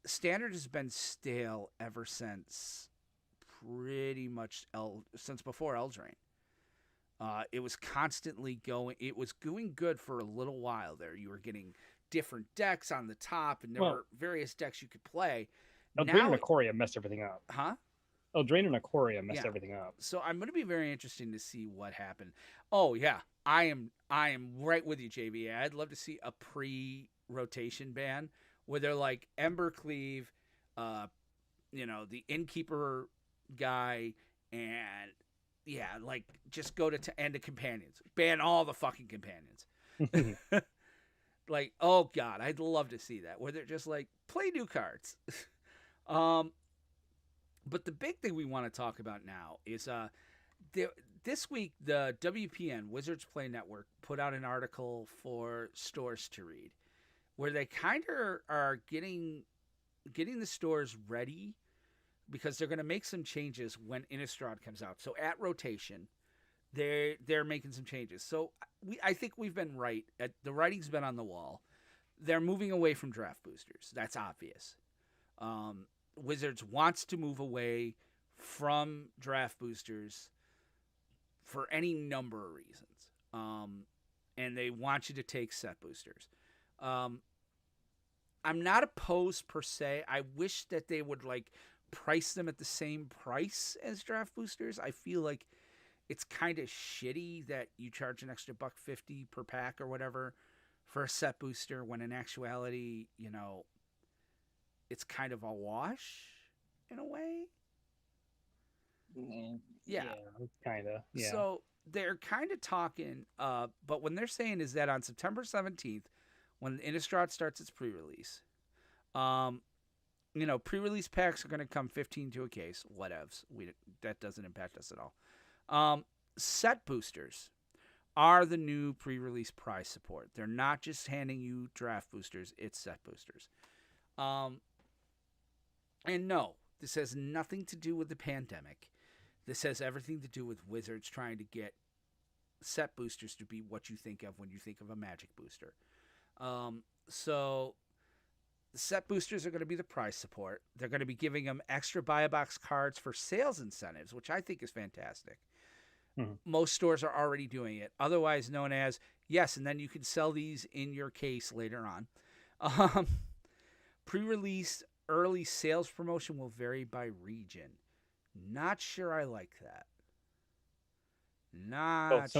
Standard has been stale ever since pretty much since before Eldraine. It was constantly going. It was going good for a little while there. You were getting different decks on the top, and there were various decks you could play. Eldraine and Ikoria messed everything up. Huh? Eldraine and Ikoria messed everything up. So I'm going to be very interesting to see what happened. Oh yeah, I am right with you, JB. I'd love to see a pre-rotation ban where they're like Embercleave, the Innkeeper guy, and like just go to end of companions, ban all the fucking companions. Like, oh god, I'd love to see that where they're just like play new cards. But the big thing we want to talk about now is this week the WPN Wizards Play Network put out an article for stores to read, where they kind of are getting the stores ready, because they're going to make some changes when Innistrad comes out. So at rotation, they're making some changes. So I think we've been right. The writing's been on the wall. They're moving away from draft boosters. That's obvious. Wizards wants to move away from draft boosters for any number of reasons. And they want you to take set boosters. I'm not opposed per se. I wish that they would price them at the same price as draft boosters. I feel like it's kind of shitty that you charge an extra $1.50 per pack or whatever for a set booster, when in actuality, it's kind of a wash in a way. Yeah, kind of. Yeah. So they're kind of talking, but when they're saying is that on September 17th, when Innistrad starts its pre-release, pre-release packs are going to come 15 to a case. Whatevs. That doesn't impact us at all. Set boosters are the new pre-release prize support. They're not just handing you draft boosters. It's set boosters. And no, this has nothing to do with the pandemic. This has everything to do with Wizards trying to get set boosters to be what you think of when you think of a Magic booster. So the set boosters are going to be the prize support. They're going to be giving them extra buy-a-box cards for sales incentives, which I think is fantastic. Mm-hmm. Most stores are already doing it, otherwise known as, yes, and then you can sell these in your case later on. Pre-release early sales promotion will vary by region. Not sure I like that. That's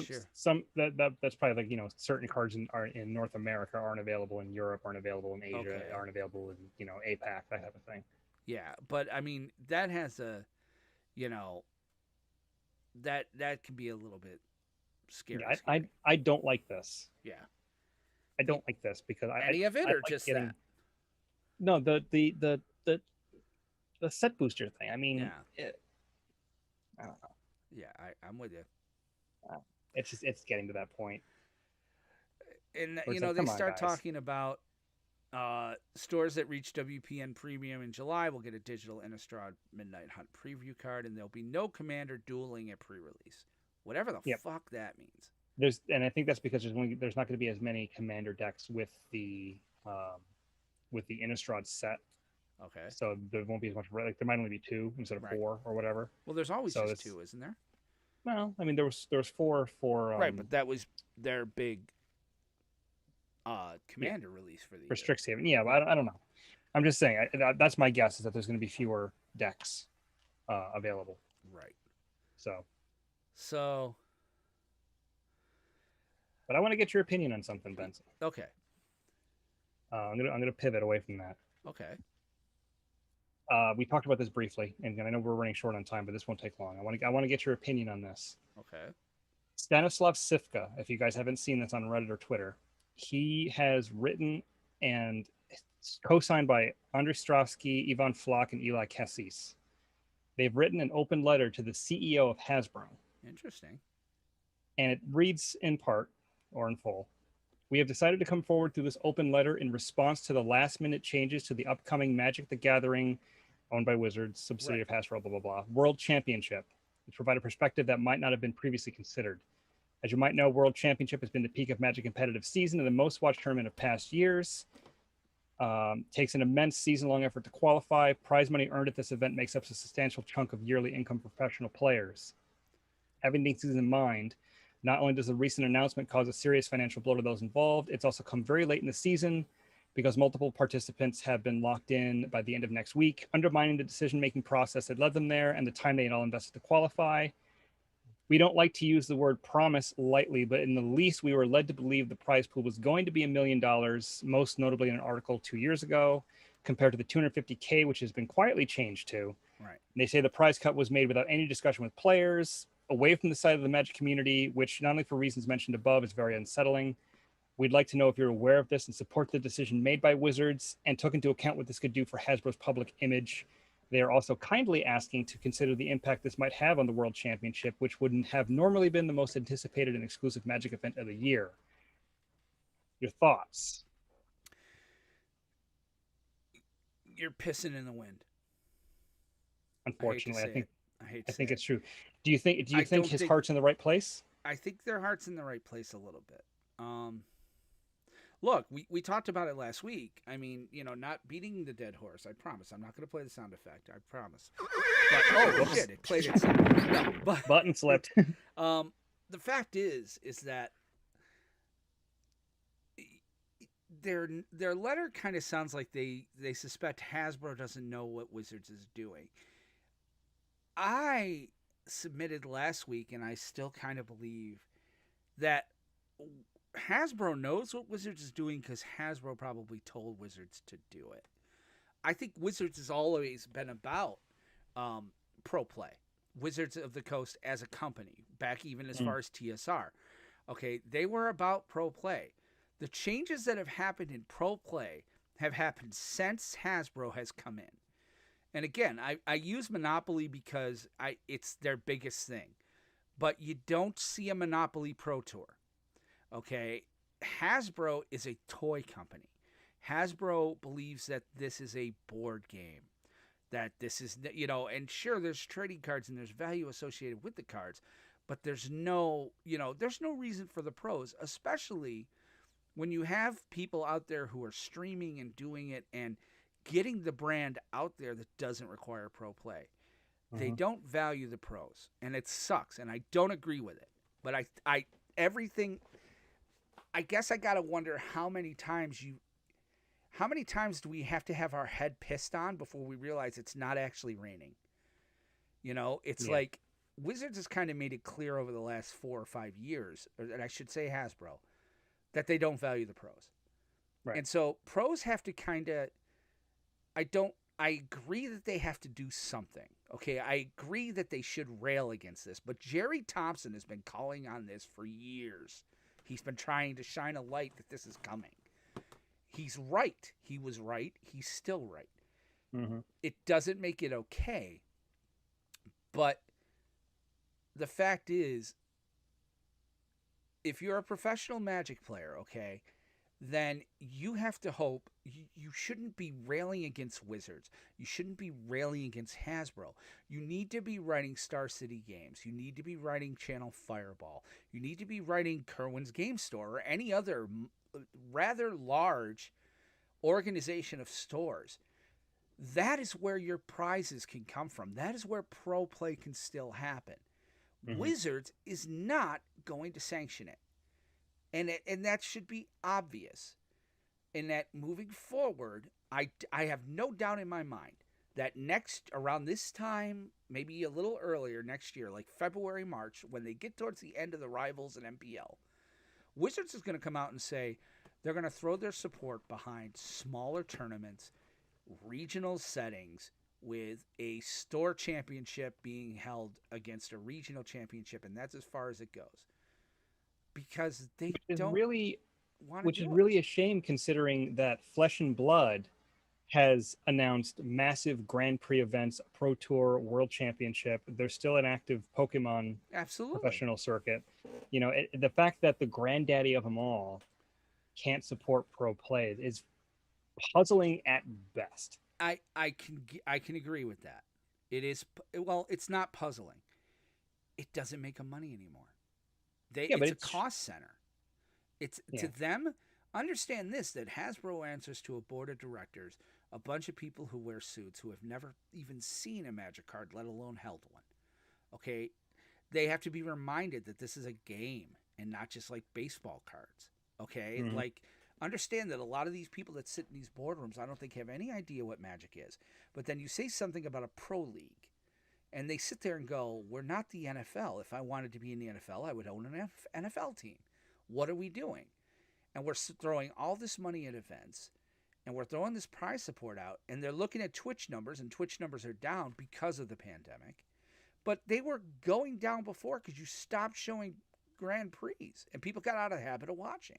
probably certain cards in North America aren't available in Europe, aren't available in Asia, aren't available in APAC, that type of thing. Yeah, but I mean that has a that can be a little bit scary. Yeah, I don't like this. Yeah, I don't like this because any of it or just that. No, the set booster thing. I mean, I don't know. Yeah, I'm with you. It's getting to that point. And they start talking about stores that reach WPN Premium in July will get a digital Innistrad Midnight Hunt preview card, and there'll be no Commander dueling at pre-release. whatever the Yep. fuck that means. And I think that's because there's not going to be as many commander decks with the Innistrad set, Okay. so there won't be as much. Like there might only be 2 instead of Right. 4 or whatever. Well, there's always So just 2, isn't there? Well, I mean, there was 4 for Right, but that was their big commander yeah, release for the for year. Strixhaven. Yeah, but I don't know. I'm just saying that's my guess is that there's going to be fewer decks available. Right. So, but I want to get your opinion on something, Benson. Okay. I'm gonna pivot away from that. Okay. We talked about this briefly, and I know we're running short on time, but this won't take long. I want to get your opinion on this. Okay. Stanislav Sifka, if you guys haven't seen this on Reddit or Twitter, he has written and it's co-signed by Andrei Stravsky, Ivan Flock, and Eli Cassis. They've written an open letter to the CEO of Hasbro. Interesting. And it reads in part, or in full, we have decided to come forward through this open letter in response to the last-minute changes to the upcoming Magic the Gathering, owned by Wizards, subsidiary of Hasbro, blah, blah, blah, World Championship, which provide a perspective that might not have been previously considered. As you might know, World Championship has been the peak of Magic competitive season and the most watched tournament of past years. Takes an immense season-long effort to qualify. Prize money earned at this event makes up a substantial chunk of yearly income for professional players. Having these in mind, not only does the recent announcement cause a serious financial blow to those involved, it's also come very late in the season because multiple participants have been locked in by the end of next week, undermining the decision-making process that led them there and the time they had all invested to qualify. We don't like to use the word promise lightly, but in the least, we were led to believe the prize pool was going to be $1 million, most notably in an article 2 years ago, compared to the $250K, which has been quietly changed to. Right. And they say the prize cut was made without any discussion with players, away from the side of the Magic community, which not only for reasons mentioned above is very unsettling. We'd like to know if you're aware of this and support the decision made by Wizards and took into account what this could do for Hasbro's public image. They are also kindly asking to consider the impact this might have on the World Championship, which wouldn't have normally been the most anticipated and exclusive Magic event of the year. Your thoughts? You're pissing in the wind. Unfortunately, I think it's true. Do you think his heart's in the right place? I think their heart's in the right place a little bit. Look, we talked about it last week. I mean, not beating the dead horse. I promise. I'm not going to play the sound effect. I promise. But, shit, it played itself. No, but button slipped. The fact is that their letter kind of sounds like they suspect Hasbro doesn't know what Wizards is doing. I submitted last week, and I still kind of believe that Hasbro knows what Wizards is doing because Hasbro probably told Wizards to do it. I think Wizards has always been about pro play. Wizards of the Coast as a company, back even as far as TSR. Okay, they were about pro play. The changes that have happened in pro play have happened since Hasbro has come in. And again, I use Monopoly because it's their biggest thing. But you don't see a Monopoly Pro Tour. Okay? Hasbro is a toy company. Hasbro believes that this is a board game. That this is, and sure, there's trading cards and there's value associated with the cards. But there's no reason for the pros, especially when you have people out there who are streaming and doing it and getting the brand out there that doesn't require pro play. They don't value the pros, and it sucks, and I don't agree with it. But I guess I gotta wonder how many times do we have to have our head pissed on before we realize it's not actually raining? It's like Wizards has kind of made it clear over the last 4 or 5 years, and I should say Hasbro, that they don't value the pros. Right. And so pros have to kind of, I agree that they have to do something. Okay, I agree that they should rail against this, but Jerry Thompson has been calling on this for years. He's been trying to shine a light that this is coming. He's right. He was right. He's still right. It doesn't make it okay, but the fact is, if you're a professional Magic player, okay, then you have to hope you shouldn't be railing against Wizards. You shouldn't be railing against Hasbro. You need to be writing Star City Games. You need to be writing Channel Fireball. You need to be writing Kerwin's Game Store or any other rather large organization of stores. That is where your prizes can come from. That is where pro play can still happen. Wizards is not going to sanction it. And that should be obvious. And that moving forward, I have no doubt in my mind that around this time, maybe a little earlier next year, like February, March, when they get towards the end of the Rivals and MPL, Wizards is going to come out and say they're going to throw their support behind smaller tournaments, regional settings, with a store championship being held against a regional championship, and that's as far as it goes. Because they don't really want to which is really a shame, considering that Flesh and Blood has announced massive Grand Prix events, Pro Tour, World Championship. There's still an active Pokemon professional circuit. You know, the fact that the granddaddy of them all can't support pro play is puzzling at best. I can agree with that. It is, well, it's not puzzling. It doesn't make them money anymore. It's a cost center. To them, understand this, that Hasbro answers to a board of directors, a bunch of people who wear suits who have never even seen a Magic card, let alone held one. Okay? They have to be reminded that this is a game and not just like baseball cards. Okay? Like, understand that a lot of these people that sit in these boardrooms, I don't think have any idea what Magic is. But then you say something about a pro league, and they sit there and go, we're not the NFL. If I wanted to be in the NFL, I would own an NFL team. What are we doing? And we're throwing all this money at events, and we're throwing this prize support out, and they're looking at Twitch numbers, and Twitch numbers are down because of the pandemic. But they were going down before because you stopped showing Grand Prix, and people got out of the habit of watching.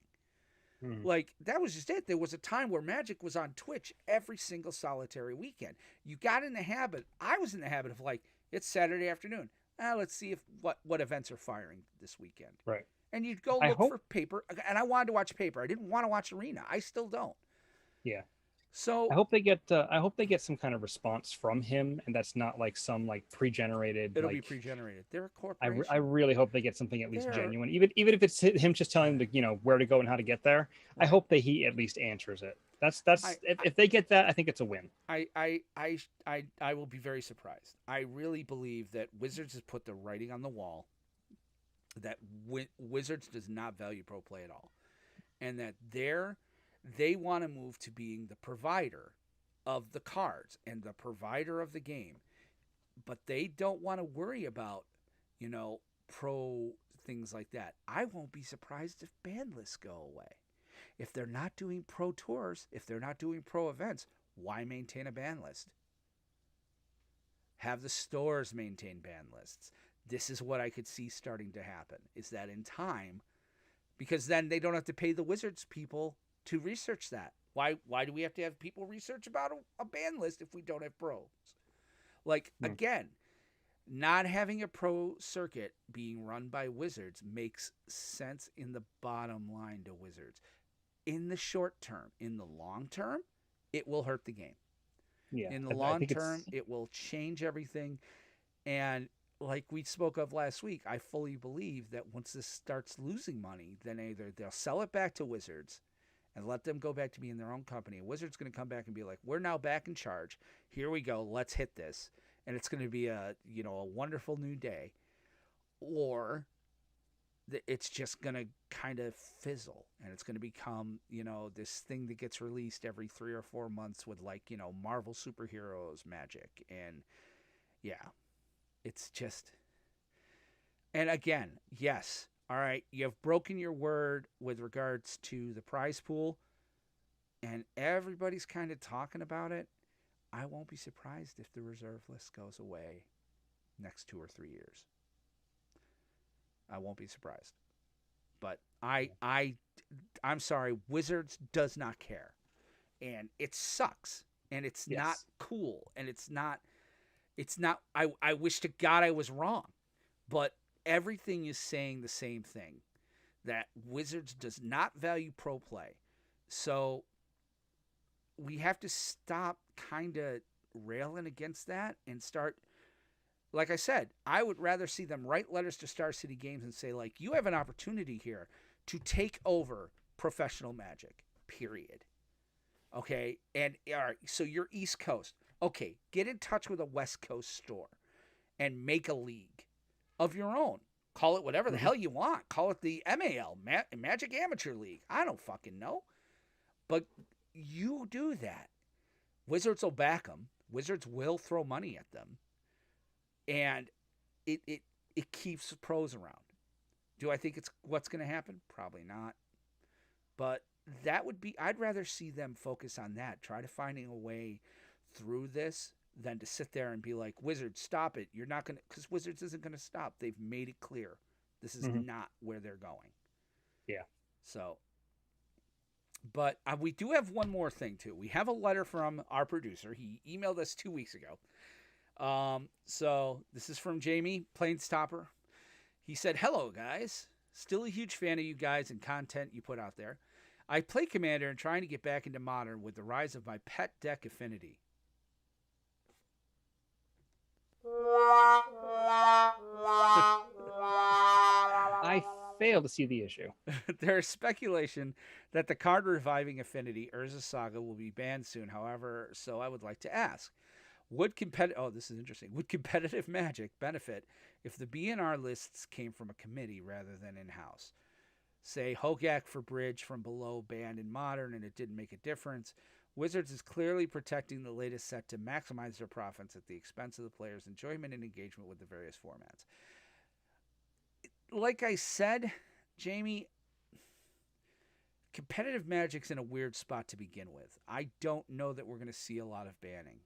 Like, that was just it. There was a time where Magic was on Twitch every single solitary weekend. You got in the habit. I was in the habit of, like, it's Saturday afternoon. Let's see what events are firing this weekend. Right. And you'd go look for paper. And I wanted to watch paper. I didn't want to watch Arena. I still don't. Yeah. So I hope they get some kind of response from him, and that's not like some like pre-generated. It'll be pre-generated. They're a corporation. I really hope they get something at least genuine, even if it's him just telling them where to go and how to get there. I hope that he at least answers it. If they get that, I think it's a win. I will be very surprised. I really believe that Wizards has put the writing on the wall that Wizards does not value pro play at all, and that they want to move to being the provider of the cards and the provider of the game, but they don't want to worry about pro things like that. I won't be surprised if ban lists go away. If they're not doing pro tours, if they're not doing pro events, why maintain a ban list? Have the stores maintain ban lists. This is what I could see starting to happen, is that in time, because then they don't have to pay the Wizards people to research that. Why do we have to have people research about a ban list if we don't have pros? Like, again, not having a pro circuit being run by Wizards makes sense in the bottom line to Wizards. In the short term, in the long term, it will hurt the game. Yeah. In the long term, it will change everything. And like we spoke of last week, I fully believe that once this starts losing money, then either they'll sell it back to Wizards and let them go back to being their own company. Wizards going to come back and be like, we're now back in charge. Here we go. Let's hit this. And it's going to be a wonderful new day. Or it's just going to kind of fizzle, and it's going to become, this thing that gets released every 3 or 4 months with Marvel superheroes Magic. And yeah, it's just, and again, yes. All right, you have broken your word with regards to the prize pool, and everybody's kind of talking about it. I won't be surprised if the reserve list goes away next 2 or 3 years. I won't be surprised. But I'm sorry, Wizards does not care. And it sucks. And it's not cool. And it's not I wish to God I was wrong. But everything is saying the same thing, that Wizards does not value pro play. So we have to stop kind of railing against that and start. Like I said, I would rather see them write letters to Star City Games and say, like, you have an opportunity here to take over professional Magic, period. Okay? And, all right, so you're East Coast. Okay, get in touch with a West Coast store and make a league of your own. Call it whatever the hell you want. Call it the MAL, Magic Amateur League. I don't fucking know. But you do that. Wizards will back them. Wizards will throw money at them. And it keeps pros around. Do I think it's what's going to happen? Probably not. But that would be, I'd rather see them focus on that. Try to finding a way through this than to sit there and be like, Wizards, stop it. You're not going to, because Wizards isn't going to stop. They've made it clear. This is not where they're going. Yeah. So, but we do have one more thing too. We have a letter from our producer. He emailed us 2 weeks ago. So this is from Jamie, PlanesTalker. He said, hello guys, still a huge fan of you guys and content you put out there. I play Commander and trying to get back into Modern with the rise of my pet deck Affinity. I fail to see the issue. There is speculation that the card reviving Affinity, Urza Saga, will be banned soon. However, so I would like to ask, this is interesting. Would competitive Magic benefit if the BNR lists came from a committee rather than in-house? Say Hogak for Bridge from below banned in Modern and it didn't make a difference. Wizards is clearly protecting the latest set to maximize their profits at the expense of the players' enjoyment and engagement with the various formats. Like I said, Jamie, competitive Magic's in a weird spot to begin with. I don't know that we're going to see a lot of banning.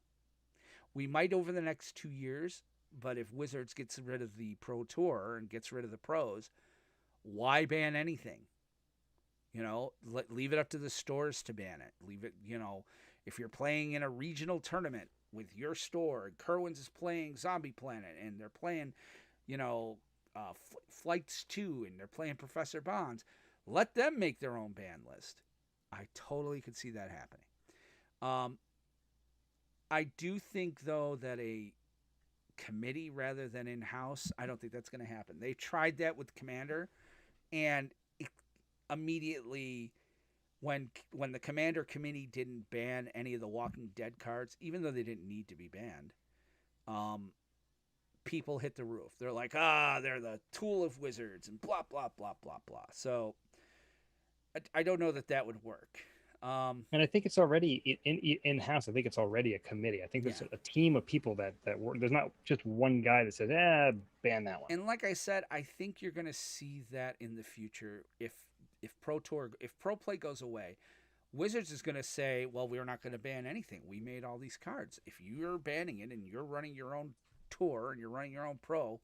We might over the next 2 years, but if Wizards gets rid of the Pro Tour and gets rid of the pros, why ban anything? You know, leave it up to the stores to ban it. Leave it, you know, if you're playing in a regional tournament with your store, and Kerwin's is playing Zombie Planet, and they're playing, you know, Flights 2, and they're playing Professor Bonds, let them make their own ban list. I totally could see that happening. I do think, though, that a committee rather than in-house, I don't think that's going to happen. They tried that with Commander, and immediately when the Commander committee didn't ban any of the Walking Dead cards, even though they didn't need to be banned, people hit the roof. They're like, they're the tool of Wizards and blah, blah, blah, blah, blah. So I don't know that would work. And I think it's already in-house. I think it's already a committee. I think there's a team of people that work. There's not just one guy that says, ban that one. And like I said, I think you're going to see that in the future. If Pro Play goes away, Wizards is going to say, well, we're not going to ban anything. We made all these cards. If you're banning it and you're running your own tour and you're running your own pro,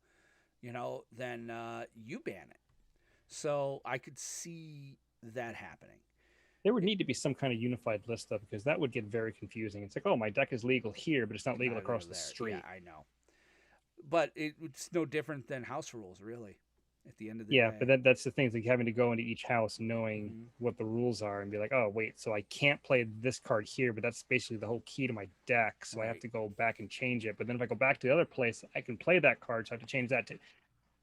you know, then you ban it. So I could see that happening. There would need to be some kind of unified list, though, because that would get very confusing. It's like, oh, my deck is legal here, but it's not legal across the street. Yeah, I know. But it's no different than house rules, really, at the end of the day. Yeah, but that's the thing. It's like having to go into each house knowing what the rules are and be like, oh, wait, so I can't play this card here, but that's basically the whole key to my deck, so I have to go back and change it. But then if I go back to the other place, I can play that card, so I have to change that too.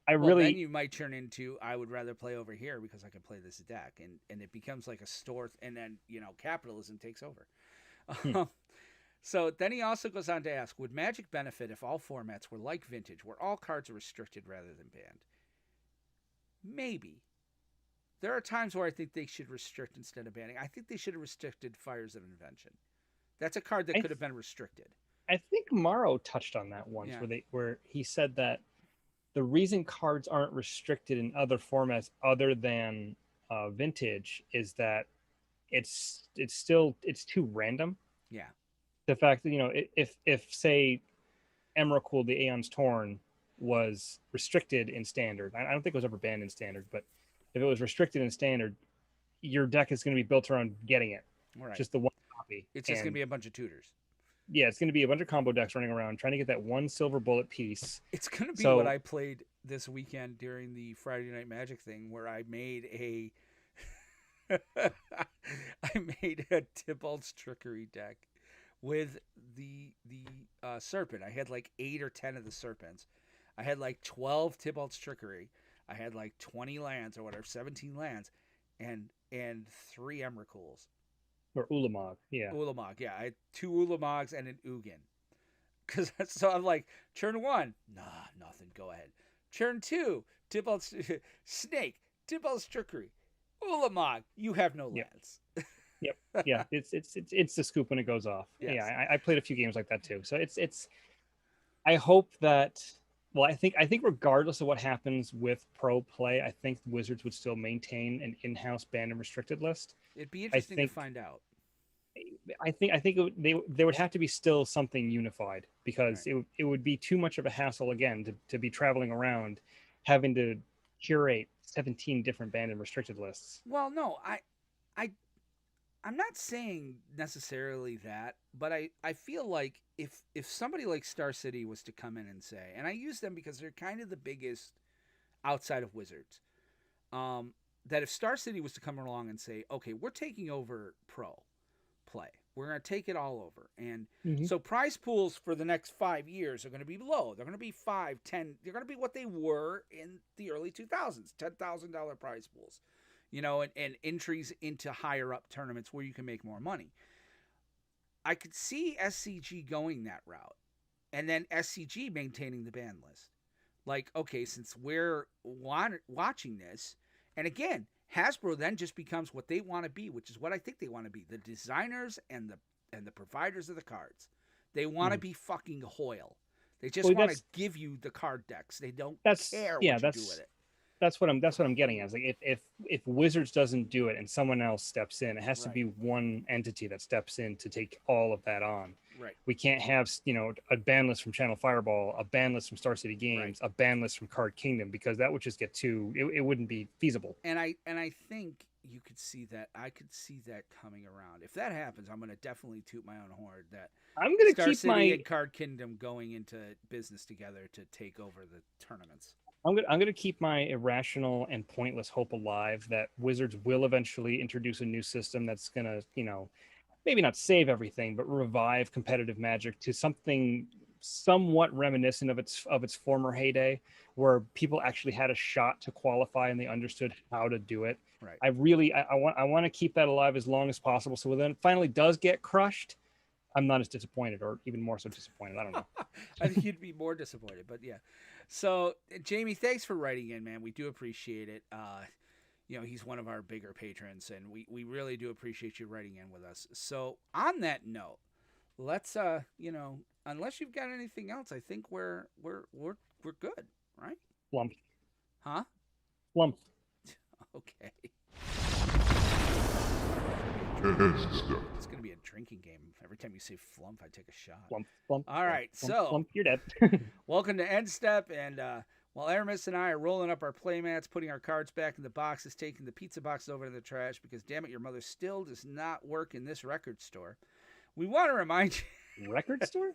Then you might turn into, I would rather play over here because I can play this deck, and it becomes like a store, and then, you know, capitalism takes over. So then he also goes on to ask, would Magic benefit if all formats were like Vintage, where all cards are restricted rather than banned? Maybe. There are times where I think they should restrict instead of banning. I think they should have restricted Fires of Invention. That's a card that could have been restricted. I think Morrow touched on that once, where he said that the reason cards aren't restricted in other formats other than Vintage is that it's too random. Yeah. The fact that, you know, if say Emrakul, the Aeon's Torn, was restricted in Standard, I don't think it was ever banned in Standard, but if it was restricted in Standard, your deck is going to be built around getting it. Right. Just the one copy. It's just going to be a bunch of tutors. Yeah, it's going to be a bunch of combo decks running around trying to get that one silver bullet piece. It's going to be what I played this weekend during the Friday Night Magic thing, where I made I made a Tybalt's Trickery deck with the serpent. I had like 8 or 10 of the serpents. I had like 12 Tybalt's Trickery. I had like 20 lands or whatever, 17 lands, and 3 Emrakuls. Or Ulamog, yeah. Ulamog, yeah. I had 2 Ulamogs and an Ugin. So I'm like, turn 1, nah, nothing. Go ahead. Turn 2, Tybalt's Snake, Tybalt's Trickery, Ulamog. You have no lands. Yep. Yeah. It's the scoop when it goes off. Yes. Yeah. I played a few games like that too. So it's. I hope that. Well, I think regardless of what happens with pro play, I think Wizards would still maintain an in-house banned and restricted list. It'd be interesting to find out. I think there would have to be still something unified, because it would be too much of a hassle again to be traveling around having to curate 17 different banned and restricted lists. Well, no, I'm not saying necessarily that, but I feel like if somebody like Star City was to come in and say, and I use them because they're kind of the biggest outside of Wizards, that if Star City was to come along and say, okay, we're taking over pro play, we're going to take it all over, and so prize pools for the next 5 years are going to be low. They're going to be 5, 10. They're going to be what they were in the early 2000s, $10,000 prize pools. And entries into higher up tournaments where you can make more money. I could see SCG going that route, and then SCG maintaining the ban list. Like, okay, since we're watching this, and again, Hasbro then just becomes what they want to be, which is what I think they want to be: the designers and the providers of the cards. They want to be fucking Hoyle. They just want to give you the card decks. They don't care what you do with it. That's what I'm getting at. Is like if Wizards doesn't do it and someone else steps in, it has to be one entity that steps in to take all of that on. Right. We can't have a ban list from Channel Fireball, a ban list from Star City Games, a ban list from Card Kingdom, because that would just get it wouldn't be feasible. And I think you could see that. I could see that coming around. If that happens, I'm going to definitely toot my own horn that I'm going to Star keep City and Card Kingdom going into business together to take over the tournaments. I'm going to keep my irrational and pointless hope alive that Wizards will eventually introduce a new system that's going to, maybe not save everything, but revive competitive Magic to something somewhat reminiscent of its former heyday, where people actually had a shot to qualify and they understood how to do it. Right. I want to keep that alive as long as possible. So when it finally does get crushed, I'm not as disappointed, or even more so disappointed. I don't know. I think you'd be more disappointed, but yeah. So, Jamie, thanks for writing in, man. We do appreciate it. He's one of our bigger patrons, and we really do appreciate you writing in with us. So, on that note, let's unless you've got anything else, I think we're good, right? Flump. Huh? Flump. Okay. It's going to be a drinking game. Every time you say flump, I take a shot. Flump, flump. All right, flump, so flump, you're dead. welcome to End Step, and while Aramis and I are rolling up our playmats, putting our cards back in the boxes, taking the pizza boxes over to the trash, because damn it, your mother still does not work in this record store. We want to remind you. Record store?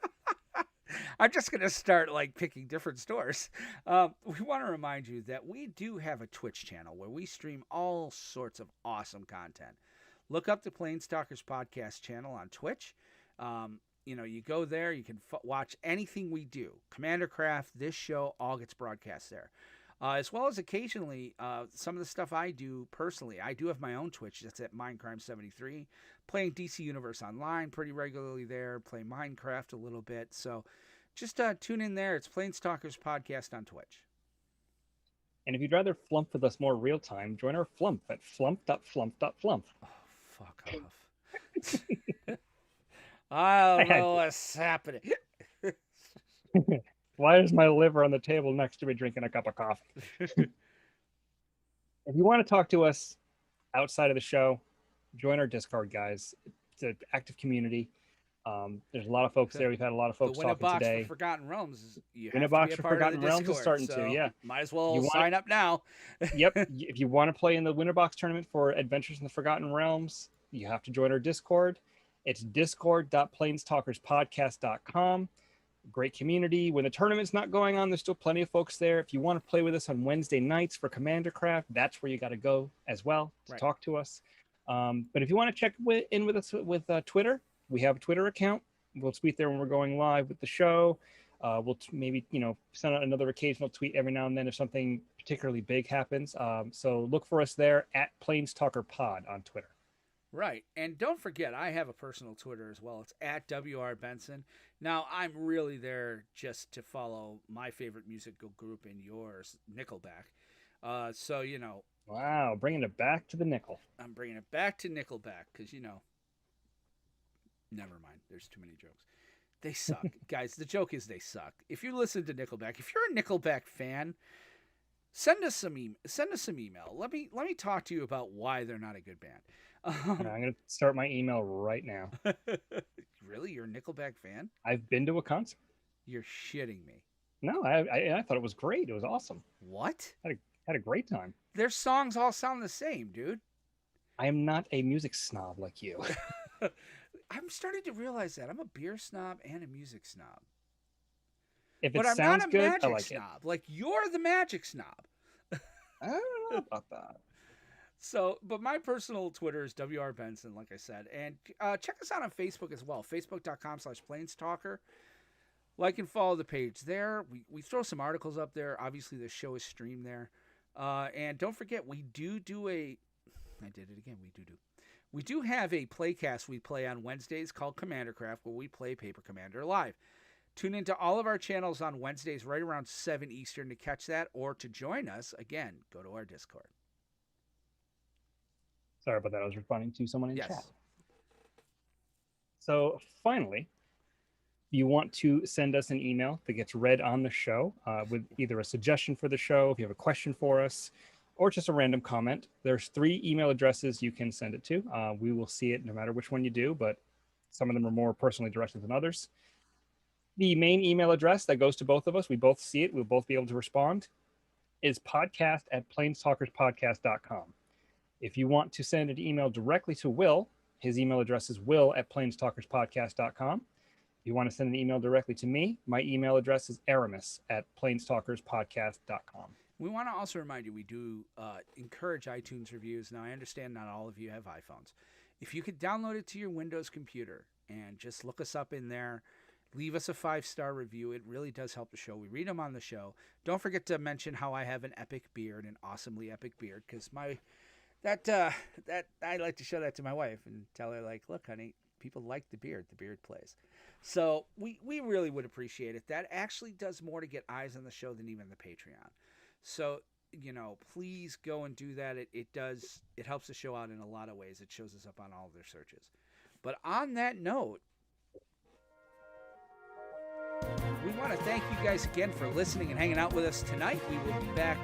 I'm just going to start picking different stores. We want to remind you that we do have a Twitch channel where we stream all sorts of awesome content. Look up the PlanesTalkers podcast channel on Twitch. You go there, you can watch anything we do. Commander Craft, this show, all gets broadcast there. As well as occasionally some of the stuff I do personally. I do have my own Twitch. That's at Mindcrime73. Playing DC Universe Online pretty regularly there. Play Minecraft a little bit. So just tune in there. It's PlanesTalkers podcast on Twitch. And if you'd rather flump with us more real time, join our flump at flump.flump.flump. Oh, fuck off. I don't know what's happening. Why is my liver on the table next to me drinking a cup of coffee? If you want to talk to us outside of the show, join our Discord, guys. It's an active community. There's a lot of folks there. We've had a lot of folks talking today. The Win-A-Box for Forgotten Realms. Win-A-Box for Forgotten Realms is starting to, yeah. Might as well sign up now. Yep. If you want to play in the Win-A-Box tournament for Adventures in the Forgotten Realms, you have to join our Discord. It's discord.planestalkerspodcast.com. Great community. When the tournament's not going on, there's still plenty of folks there. If you want to play with us on Wednesday nights for Commander Craft, that's where you got to go as well to talk to us. But if you want to check in with us with Twitter, we have a Twitter account. We'll tweet there when we're going live with the show. We'll maybe send out another occasional tweet every now and then if something particularly big happens. So look for us there at PlanesTalker Pod on Twitter. Right. And don't forget, I have a personal Twitter as well. It's at WR Benson. Now, I'm really there just to follow my favorite musical group and yours, Nickelback. So, Wow, bringing it back to the nickel. I'm bringing it back to Nickelback because, never mind. There's too many jokes. They suck. Guys, the joke is they suck. If you listen to Nickelback, if you're a Nickelback fan, send us some email. Let me talk to you about why they're not a good band. I'm going to start my email right now. Really? You're a Nickelback fan? I've been to a concert. You're shitting me. No, I thought it was great. It was awesome. What? Had a great time. Their songs all sound the same, dude. I am not a music snob like you. I'm starting to realize that. I'm a beer snob and a music snob. If it but I'm sounds not a good, magic I like snob. Like, you're the magic snob. I don't know about that. So, but my personal Twitter is WR Benson, like I said. And check us out on Facebook as well. Facebook.com/PlanesTalker. Like and follow the page there. We throw some articles up there. Obviously, the show is streamed there. And don't forget, we do a... I did it again. We do have a playcast we play on Wednesdays called Commander Craft, where we play Paper Commander live. Tune into all of our channels on Wednesdays right around 7 Eastern to catch that, or to join us. Again, go to our Discord. Sorry about that. I was responding to someone in Yes. chat. So finally, you want to send us an email that gets read on the show with either a suggestion for the show, if you have a question for us, or just a random comment. There's 3 email addresses you can send it to. We will see it no matter which one you do, but some of them are more personally directed than others. The main email address that goes to both of us, we both see it, we'll both be able to respond, is podcast@planestalkerspodcast.com. If you want to send an email directly to Will, his email address is will@planestalkerspodcast.com. If you want to send an email directly to me, my email address is aramis@planestalkerspodcast.com. We want to also remind you, we do encourage iTunes reviews. Now, I understand not all of you have iPhones. If you could download it to your Windows computer and just look us up in there, leave us a 5-star review. It really does help the show. We read them on the show. Don't forget to mention how I have an epic beard, an awesomely epic beard, because that I like to show that to my wife and tell her, like, look, honey, people like the beard. The beard plays. So we really would appreciate it. That actually does more to get eyes on the show than even the Patreon. So, please go and do that. It helps the show out in a lot of ways. It shows us up on all of their searches. But on that note, we want to thank you guys again for listening and hanging out with us tonight. We will be back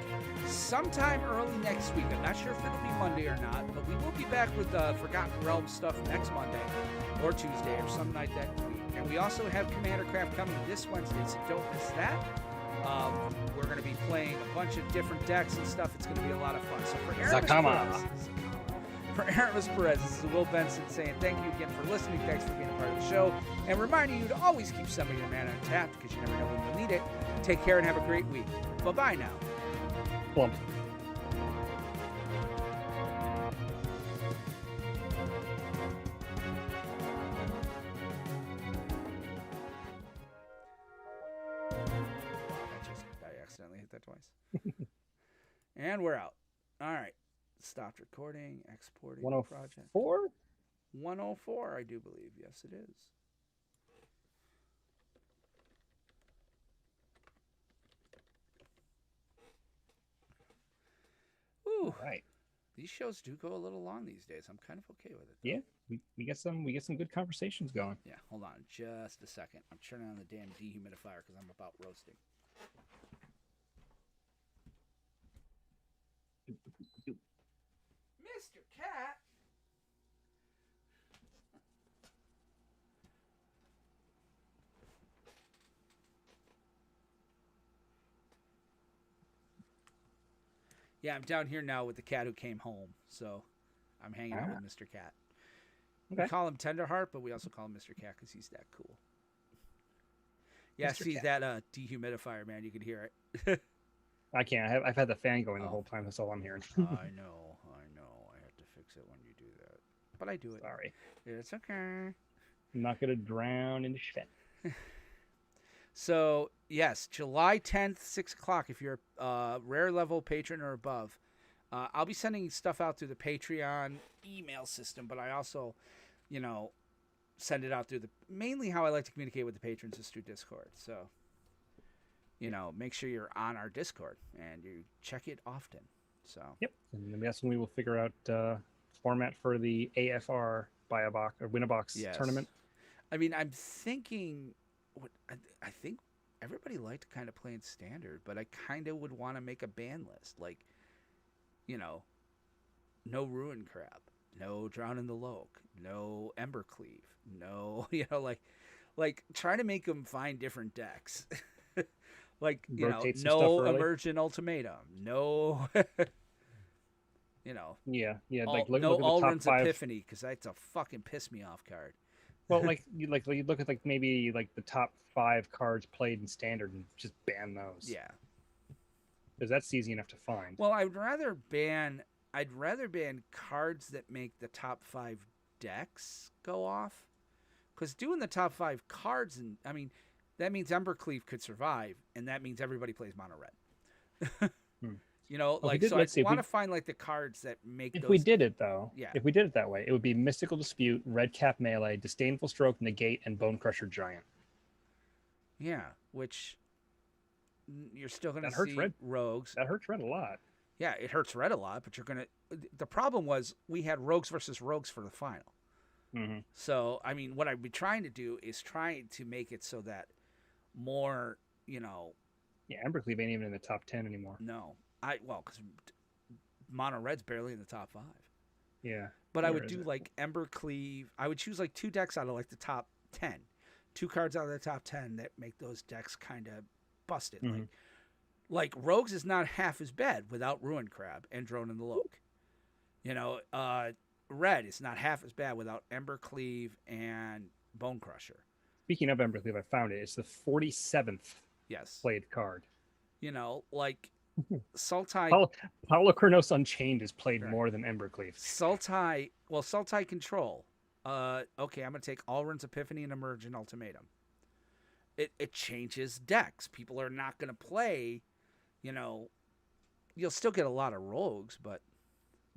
sometime early next week. I'm not sure if it'll be Monday or not, but we will be back with Forgotten Realms stuff next Monday or Tuesday or some night that week. And we also have Commander Craft coming this Wednesday, so don't miss that. We're going to be playing a bunch of different decks and stuff. It's going to be a lot of fun. So for Aramis Perez, this is Will Benson saying thank you again for listening. Thanks for being a part of the show. And reminding you to always keep some of your mana untapped because you never know when you'll need it. Take care and have a great week. Bye-bye now. Plump. I accidentally hit that twice. And we're out. All right. Stopped recording, exporting the project. 104? 104, I do believe. Yes, it is. Ooh. All right. These shows do go a little long these days. I'm kind of okay with it. Yeah, we get some good conversations going. Yeah, hold on just a second. I'm turning on the damn dehumidifier because I'm about roasting. Mr. Cat. Yeah, I'm down here now with the cat who came home, so I'm hanging out with Mr. Cat. Okay. We call him Tenderheart, but we also call him Mr. Cat because he's that cool. Yeah, Mr. see Cat. that dehumidifier, man. You can hear it. I can't. I've had the fan going the whole time. That's all I'm hearing. I know. I have to fix it when you do that. but I do it. Sorry. It's okay. I'm not going to drown in the shit. So, yes, July 10th, 6 o'clock, if you're a rare level patron or above. I'll be sending stuff out through the Patreon email system, but I also, send it out through mainly how I like to communicate with the patrons is through Discord. So, make sure you're on our Discord and you check it often. So. Yep. And I'm guessing we will figure out format for the AFR buy a box or win a box tournament. I mean, I'm thinking, I think everybody liked kind of playing standard, but I kind of would want to make a ban list, like, no Ruin Crab, no Drown in the Loke, no Embercleave, no, like try to make them find different decks. Like, no Emergent Ultimatum, no, Yeah, like look no at the Alrund's top 5. Epiphany, because that's a fucking piss me off card. Well, you look at maybe the top 5 cards played in standard and just ban those. Yeah, because that's easy enough to find. Well, I'd rather ban cards that make the top 5 decks go off, because doing the top 5 cards, and I mean, that means Embercleave could survive, and that means everybody plays mono red. I want to find like the cards that make. If we did it though, if we did it that way, it would be Mystical Dispute, Red Cap Melee, Disdainful Stroke, Negate, and Bone Crusher Giant. Yeah, which you're still going to see rogues. That hurts red a lot. Yeah, it hurts red a lot, but you're going to. The problem was we had rogues versus rogues for the final. Mm-hmm. So I mean, what I'd be trying to do is trying to make it so that more, Yeah, Embercleave ain't even in the top 10 anymore. No. Because mono red's barely in the top 5. Yeah. But I would do like Embercleave. I would choose like 2 decks out of like the top 10. 2 cards out of the top 10 that make those decks kind of busted. Mm-hmm. Like Rogues is not half as bad without Ruin Crab and Drone in the Loke. Red is not half as bad without Embercleave and Bone Crusher. Speaking of Embercleave, I found it. It's the 47th played card. Like Sultai. Paulo Kronos Unchained is played more than Embercleave. Sultai Control. Okay, I'm going to take Alrund's Epiphany and Emergent Ultimatum. It changes decks. People are not going to play, you'll still get a lot of rogues, but...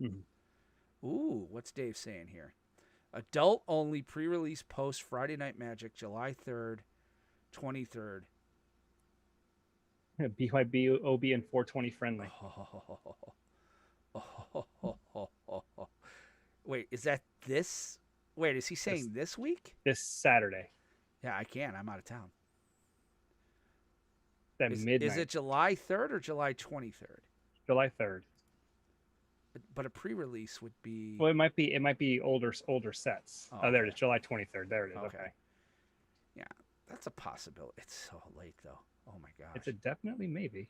Mm-hmm. Ooh, what's Dave saying here? Adult only pre-release post Friday Night Magic, July 3rd, 23rd. BYB, OB, and 420 friendly. Wait, is that this? Wait, is he saying this week? This Saturday. Yeah, I can. I'm out of town. Midnight. Is it July 3rd or July 23rd? July 3rd. But a pre-release would be. Well, it might be older sets. Oh, there it is, July 23rd. There it is. Okay. Yeah, that's a possibility. It's so late though. Oh my gosh. It's a definitely maybe.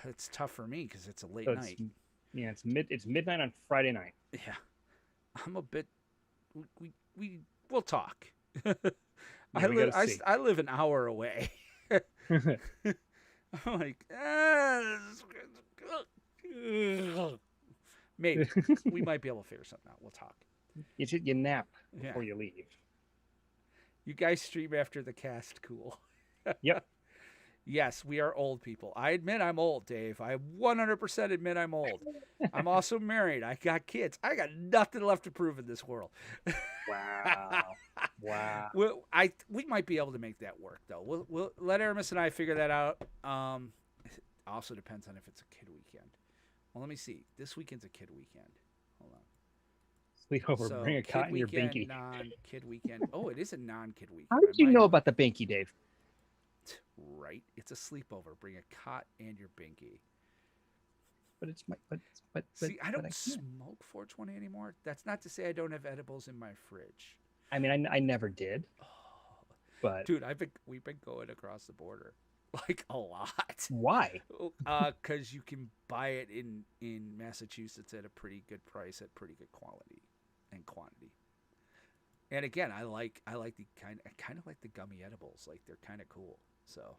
It's tough for me because it's a late night. It's midnight on Friday night. Yeah, I'm a bit. We'll talk. I live an hour away. I'm like, maybe we might be able to figure something out. We'll talk. You nap before you leave. You guys stream after the cast. Cool. Yep. Yes, we are old people. I admit I'm old, Dave. I 100% admit I'm old. I'm also married. I got kids. I got nothing left to prove in this world. Wow. We might be able to make that work, though. We'll let Aramis and I figure that out. It also depends on if it's a kid weekend. Well, let me see. This weekend's a kid weekend. Hold on. Sleep over. So, bring a cot in your binky. Non-kid weekend. Oh, it is a non-kid weekend. How did you know about the binky, Dave? Right, it's a sleepover. Bring a cot and your binky. But it's see, I don't smoke 420 anymore. That's not to say I don't have edibles in my fridge. I mean, I never did. But dude, we've been going across the border like a lot. Why? Because you can buy it in Massachusetts at a pretty good price at pretty good quality and quantity. And again, I like the kind of like the gummy edibles. Like they're kind of cool. So,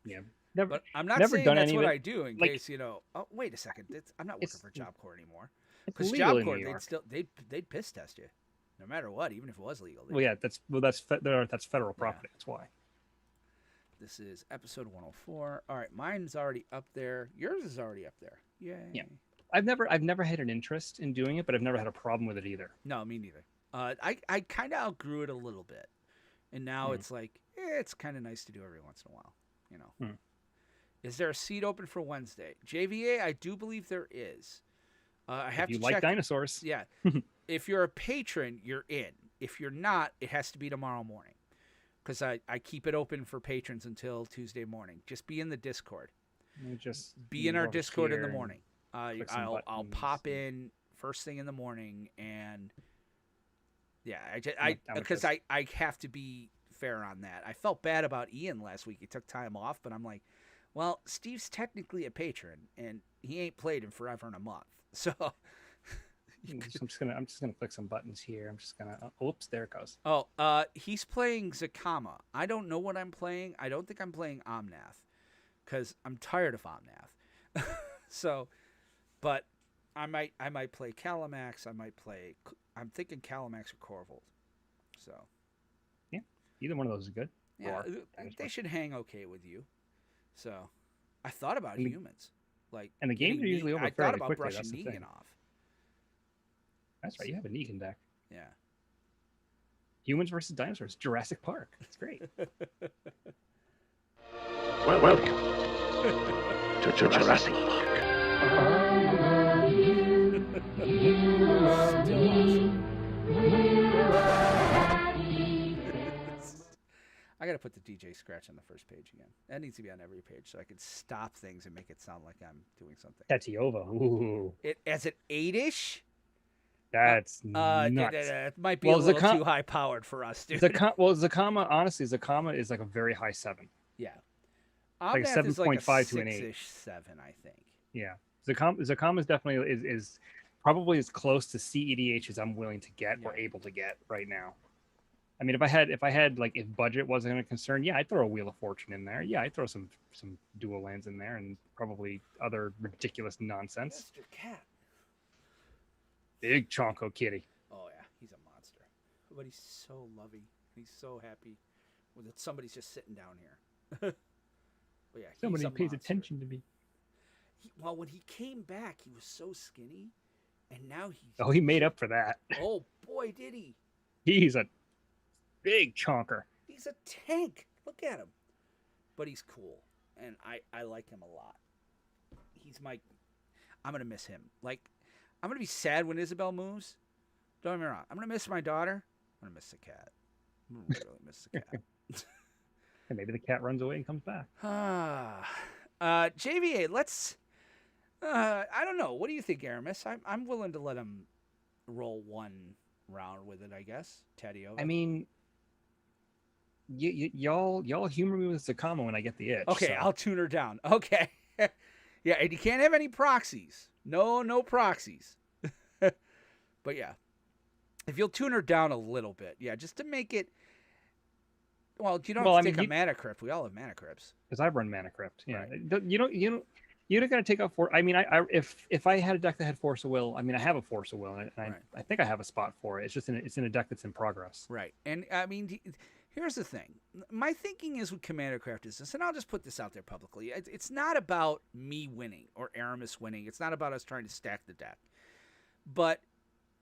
yeah, but I'm not saying that's what I do in case Oh, wait a second, I'm not working for Job Corps anymore. Because legal Job in Corps, New York. they'd piss test you, no matter what, even if it was legal. Well, yeah, that's federal property. That's why. This is episode 104. All right, mine's already up there. Yours is already up there. Yay. Yeah. I've never had an interest in doing it, but I've never had a problem with it either. No, me neither. I kind of outgrew it a little bit, and now it's like it's kind of nice to do every once in a while. You know. Is there a seat open for Wednesday? JVA, I do believe there is. I have if you to like check. dinosaurs. Yeah. If you're a patron, you're in. If you're not, it has to be tomorrow morning. Because I keep it open for patrons until Tuesday morning. Just be in the Discord. Just be in our over Discord in the here morning. click some I'll buttons. pop in first thing in the morning, and yeah, I'm because just- I have to be fair on that. I felt bad about Ian last week. He took time off, but I'm like, well, Steve's technically a patron, and he ain't played in forever and a month, so. I'm just gonna click some buttons here. I'm just gonna. Oops, there it goes. Oh, he's playing Zakama. I don't know what I'm playing. I don't think I'm playing Omnath, because I'm tired of Omnath. So, but I might play Calamax. I'm thinking Calamax or Corvold. So. Yeah, either one of those is good. Yeah, Or they should hang okay with you. So, I thought about humans. Like, and the games getting are usually over I thought fairly about quickly, brushing that's the thing. Negan off. That's right. You have a Negan deck. Yeah. Humans versus dinosaurs. Jurassic Park. It's great. Welcome to Jurassic Park. Still awesome. I gotta put the DJ scratch on the first page again. That needs to be on every page so I can stop things and make it sound like I'm doing something. Tatiova. Ooh, It as an 8-ish? that's Nuts. nuts. It might be a little too high powered for us, dude. Zakama, honestly, Zakama is like a very high 7. Yeah. Like Omnath is like a 7.5 to an 8. 6-ish 7, I think. Yeah, Zakama is definitely is probably as close to CEDH as I'm willing to get or able to get right now. I mean, if I had like if budget wasn't a concern, yeah, I'd throw a Wheel of Fortune in there. Yeah, I'd throw some dual lands in there and probably other ridiculous nonsense. Mr. Cat. Big Chonko kitty. Oh yeah, he's a monster. But he's so loving. He's so happy that somebody's just sitting down here. But yeah, Somebody he's a pays monster. attention to me. Well, when he came back, he was so skinny, and now he's. Oh, he made up for that. Oh boy, did he! He's a big chonker. He's a tank. Look at him. But he's cool, and I like him a lot. He's my. I'm gonna miss him. Like, I'm gonna be sad when Isabel moves. Don't get me wrong. I'm gonna miss my daughter. I'm gonna miss the cat. I'm gonna really miss the cat. And maybe the cat runs away and comes back. JVA, let's. I don't know. What do you think, Aramis? I'm willing to let him roll one round with it, I guess. Taddeo. I mean, y'all humor me with Zakama when I get the itch. Okay, so. I'll tune her down. Okay. Yeah, and you can't have any proxies. No proxies. But yeah, if you'll tune her down a little bit, yeah, just to make it. Well, you don't have to take a mana crypt. We all have mana crypts. Because I've run mana crypt. Yeah, Right. You don't got to take out I mean, if I had a deck that had Force of Will, I mean, I have a Force of Will, and I think I have a spot for it. It's just it's in a deck that's in progress. Right, and I mean, here's the thing. My thinking is with Commander Craft is this, and I'll just put this out there publicly. It's not about me winning or Aramis winning. It's not about us trying to stack the deck. But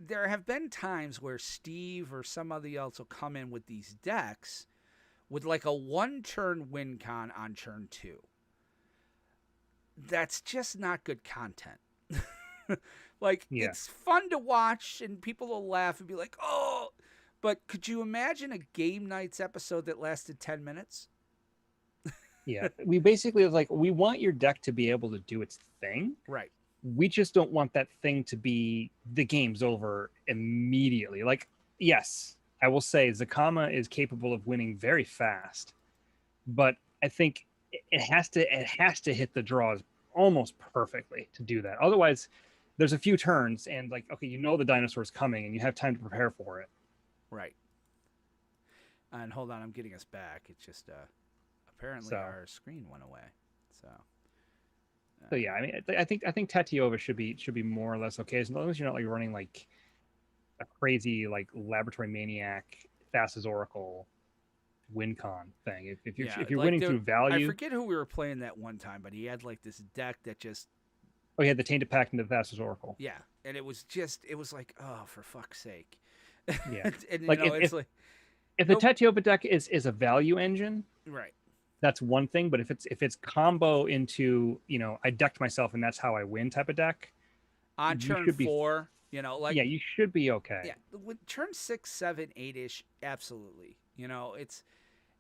there have been times where Steve or somebody else will come in with these decks with like a 1-turn win con on turn 2. That's just not good content. It's fun to watch and people will laugh and be like, oh, but could you imagine a Game Nights episode that lasted 10 minutes? Yeah, we basically we want your deck to be able to do its thing. Right. We just don't want that thing to be the game's over immediately. Like, yes, I will say Zakama is capable of winning very fast, but I think it has to hit the draws almost perfectly to do that. Otherwise, there's a few turns and the dinosaur's coming and you have time to prepare for it. Right. And hold on, I'm getting us back. It's just apparently our screen went away. So So yeah, I mean, I think Tatiova should be more or less okay as long as you're not like running like a crazy like laboratory maniac fast as Oracle WinCon thing. If you're like winning through I value, forget who we were playing that one time, but he had like this deck that just oh, he had the Tainted Pact into the fast as Oracle. yeah, and it was like, oh, for fuck's sake. Yeah, and like it's like if the Tatiova deck is a value engine, right. that's one thing. But if it's combo into I decked myself and that's how I win type of deck, On you turn should be 4, like yeah, you should be okay. yeah, with turn 6, 7, 8ish, absolutely. It's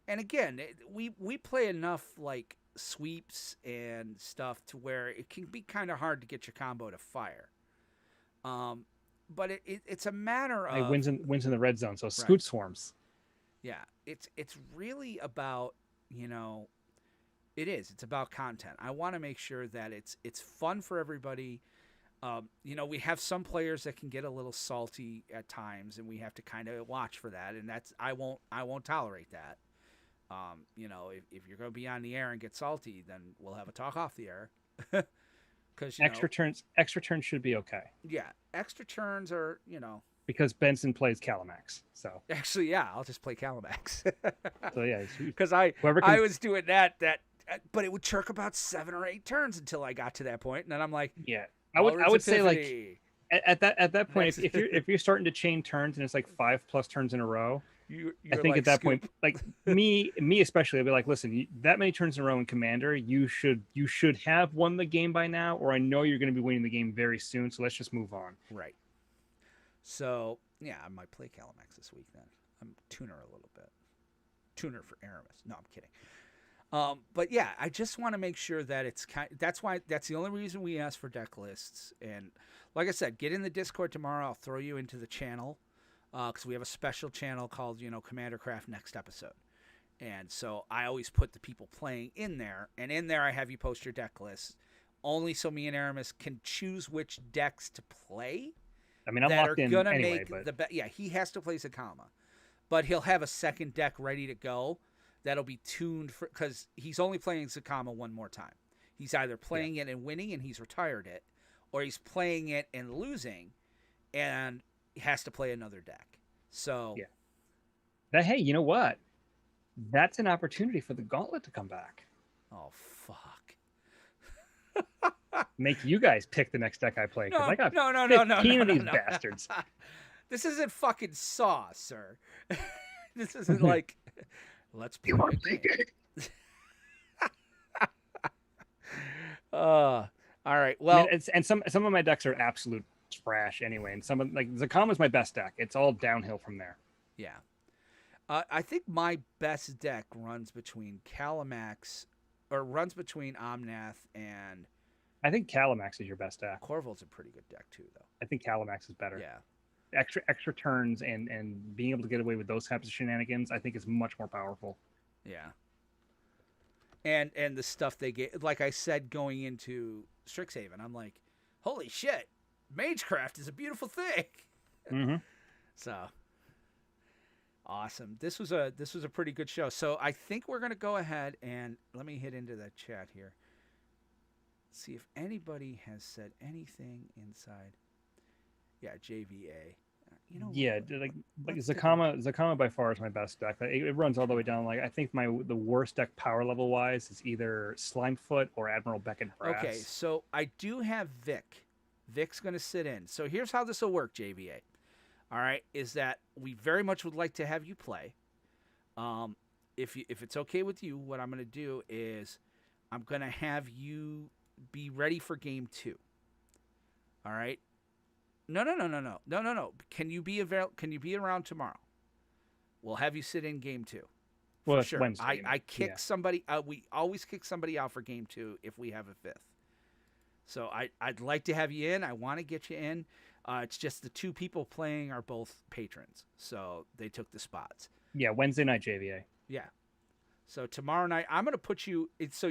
and again, we play enough like sweeps and stuff to where it can be kind of hard to get your combo to fire. But it's a matter of Wins in the red zone, so scoot swarms. Yeah, it's really about it's about content. I want to make sure that it's fun for everybody. We have some players that can get a little salty at times, and we have to kind of watch for that. And that's I won't tolerate that. If you're going to be on the air and get salty, then we'll have a talk off the air. Because extra turns should be okay. Yeah, extra turns are because Benson plays Calamax. So actually, yeah, I'll just play Calamax. So yeah, because I was doing that, but it would chirk about 7 or 8 turns until I got to that point, and then I'm like, yeah, I would say like at that point, if you're starting to chain turns and it's like 5+ turns in a row, I think like, at that Scoop. point, like me especially, I'd be like, listen, that many turns in a row in Commander, you should have won the game by now, or I know you're going to be winning the game very soon. So let's just move on. Right. So yeah, I might play Calamax this week then. I'm tuner a little bit. Tuner for Aramis. No, I'm kidding. But yeah, I just want to make sure that that's the only reason we ask for deck lists. And like I said, get in the Discord tomorrow. I'll throw you into the channel because we have a special channel called Commander Craft Next Episode. And so I always put the people playing in there, and in there I have you post your deck lists, only so me and Aramis can choose which decks to play. I mean, I'm locked in anyway, but he has to play Zakama, but he'll have a second deck ready to go that'll be tuned for, because he's only playing Zakama one more time. He's either playing it and winning and he's retired it, or he's playing it and losing and he has to play another deck. So yeah, hey, you know what? That's an opportunity for the Gauntlet to come back. Oh fuck. Make you guys pick the next deck I play, because I got no, 15 of these bastards. This isn't fucking Saw, sir. This isn't like let's play a game. All right. Well, I mean, and some of my decks are absolute trash anyway, and some of like Zakama's my best deck. It's all downhill from there. Yeah. I think my best deck runs between Calamax, or runs between Omnath and. I think Calamax is your best deck. Corval's a pretty good deck too, though. I think Calamax is better. Yeah. Extra turns and being able to get away with those types of shenanigans, I think is much more powerful. Yeah. And the stuff they get, like I said, going into Strixhaven, I'm like, holy shit, Magecraft is a beautiful thing. Mm-hmm. So awesome. This was a pretty good show. So I think we're gonna go ahead and let me hit into that chat here. See if anybody has said anything inside. Yeah, JVA. Yeah, like Zakama by far is my best deck. It runs all the way down. Like I think the worst deck power level wise is either Slimefoot or Admiral Beckett Brass. Okay, so I do have Vic. Vic's going to sit in. So here's how this will work, JVA. All right, is that we very much would like to have you play. If it's okay with you, what I'm going to do is I'm going to have you be ready for game 2. All right. No. Can you be around tomorrow? We'll have you sit in game 2. Well, sure. Wednesday. I kick somebody. We always kick somebody out for game 2 if we have a 5th. So I'd like to have you in. I want to get you in. It's just the 2 people playing are both patrons, so they took the spots. Yeah, Wednesday night JVA. Yeah. So tomorrow night I'm gonna put you. So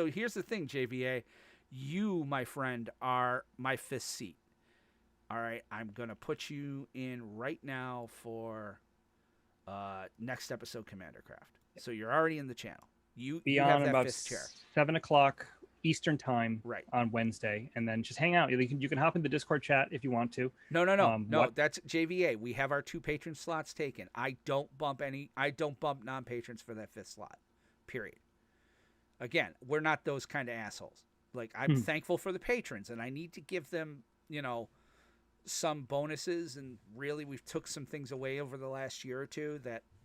here's the thing, JVA. You, my friend, are my 5th seat. All right, I'm going to put you in right now for next episode Commander Craft. So you're already in the channel. You have that about 5th chair. 7 o'clock Eastern time Right. on Wednesday, and then just hang out. You can hop in the Discord chat if you want to. No. That's JVA. We have our 2 patron slots taken. I don't bump non-patrons for that 5th slot. Period. Again, we're not those kind of assholes. Like, I'm thankful for the patrons, and I need to give them, some bonuses. And really, we've took some things away over the last year or two.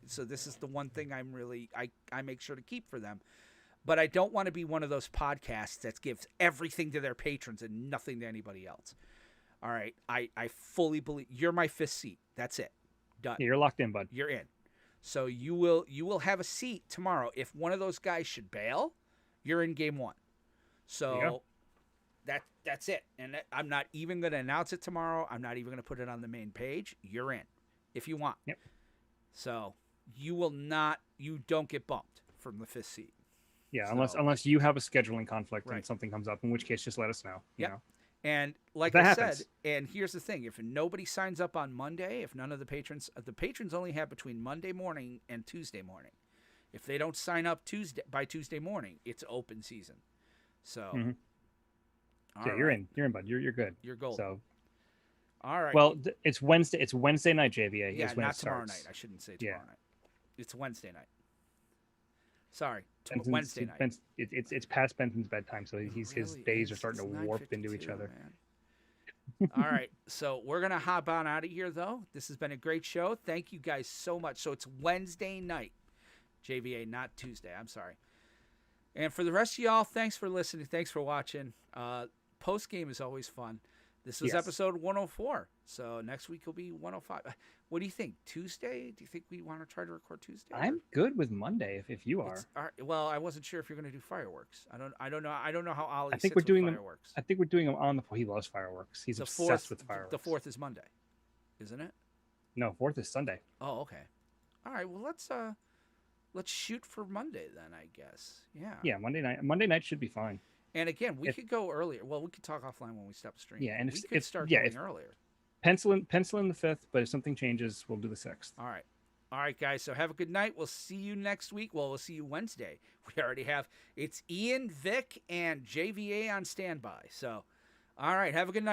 So this is the one thing I make sure to keep for them. But I don't want to be one of those podcasts that gives everything to their patrons and nothing to anybody else. All right, I fully believe you're my 5th seat. That's it. Done. Yeah, you're locked in, bud. You're in. So you will have a seat tomorrow. If one of those guys should bail, you're in game 1. So that's it. And I'm not even going to announce it tomorrow. I'm not even going to put it on the main page. You're in if you want. Yep. So you don't get bumped from the 5th seat. Yeah, unless you have a scheduling conflict Right. and something comes up, in which case just let us know. Yep. You know? And like That I happens. said, and here's the thing, if nobody signs up on Monday, if none of the patrons only have between Monday morning and Tuesday morning. If they don't sign up by Tuesday morning, it's open season. So all yeah, right. you're in, bud. You're good. You're golden. So all right. well, it's Wednesday. It's Wednesday night, JVA. yeah, is when not it tomorrow starts. night. I shouldn't say tomorrow Yeah. night. It's Wednesday night. Sorry, Benson's- Wednesday night. It's past Benson's bedtime, so his Really days are is. starting It's to warp into each 9:52, other. man. All right, so we're gonna hop on out of here, though. This has been a great show. Thank you guys so much. So it's Wednesday night, JVA, not Tuesday. I'm sorry. And for the rest of y'all, thanks for listening. Thanks for watching. Post game is always fun. This was Yes. episode 104. So next week will be 105. What do you think? Tuesday? Do you think we want to try to record Tuesday? I'm good with Monday if you are. Well, I wasn't sure if you're going to do fireworks. I don't know. I don't know how Ollie I think sits we're doing with them. fireworks. I think we're doing them on the. He loves fireworks. He's obsessed with fireworks. The 4th is Monday, isn't it? No, 4th is Sunday. Oh, okay. All right. Well, let's shoot for Monday then, I guess. Yeah. Yeah, Monday night. Monday night should be fine. And again, we could go earlier. Well, we could talk offline when we stop streaming. Yeah, and we could start going earlier. Pencil in the 5th, but if something changes, we'll do the 6th. All right, guys. So have a good night. We'll see you next week. Well, we'll see you Wednesday. We already have it's Ian, Vic, and JVA on standby. So, all right. Have a good night.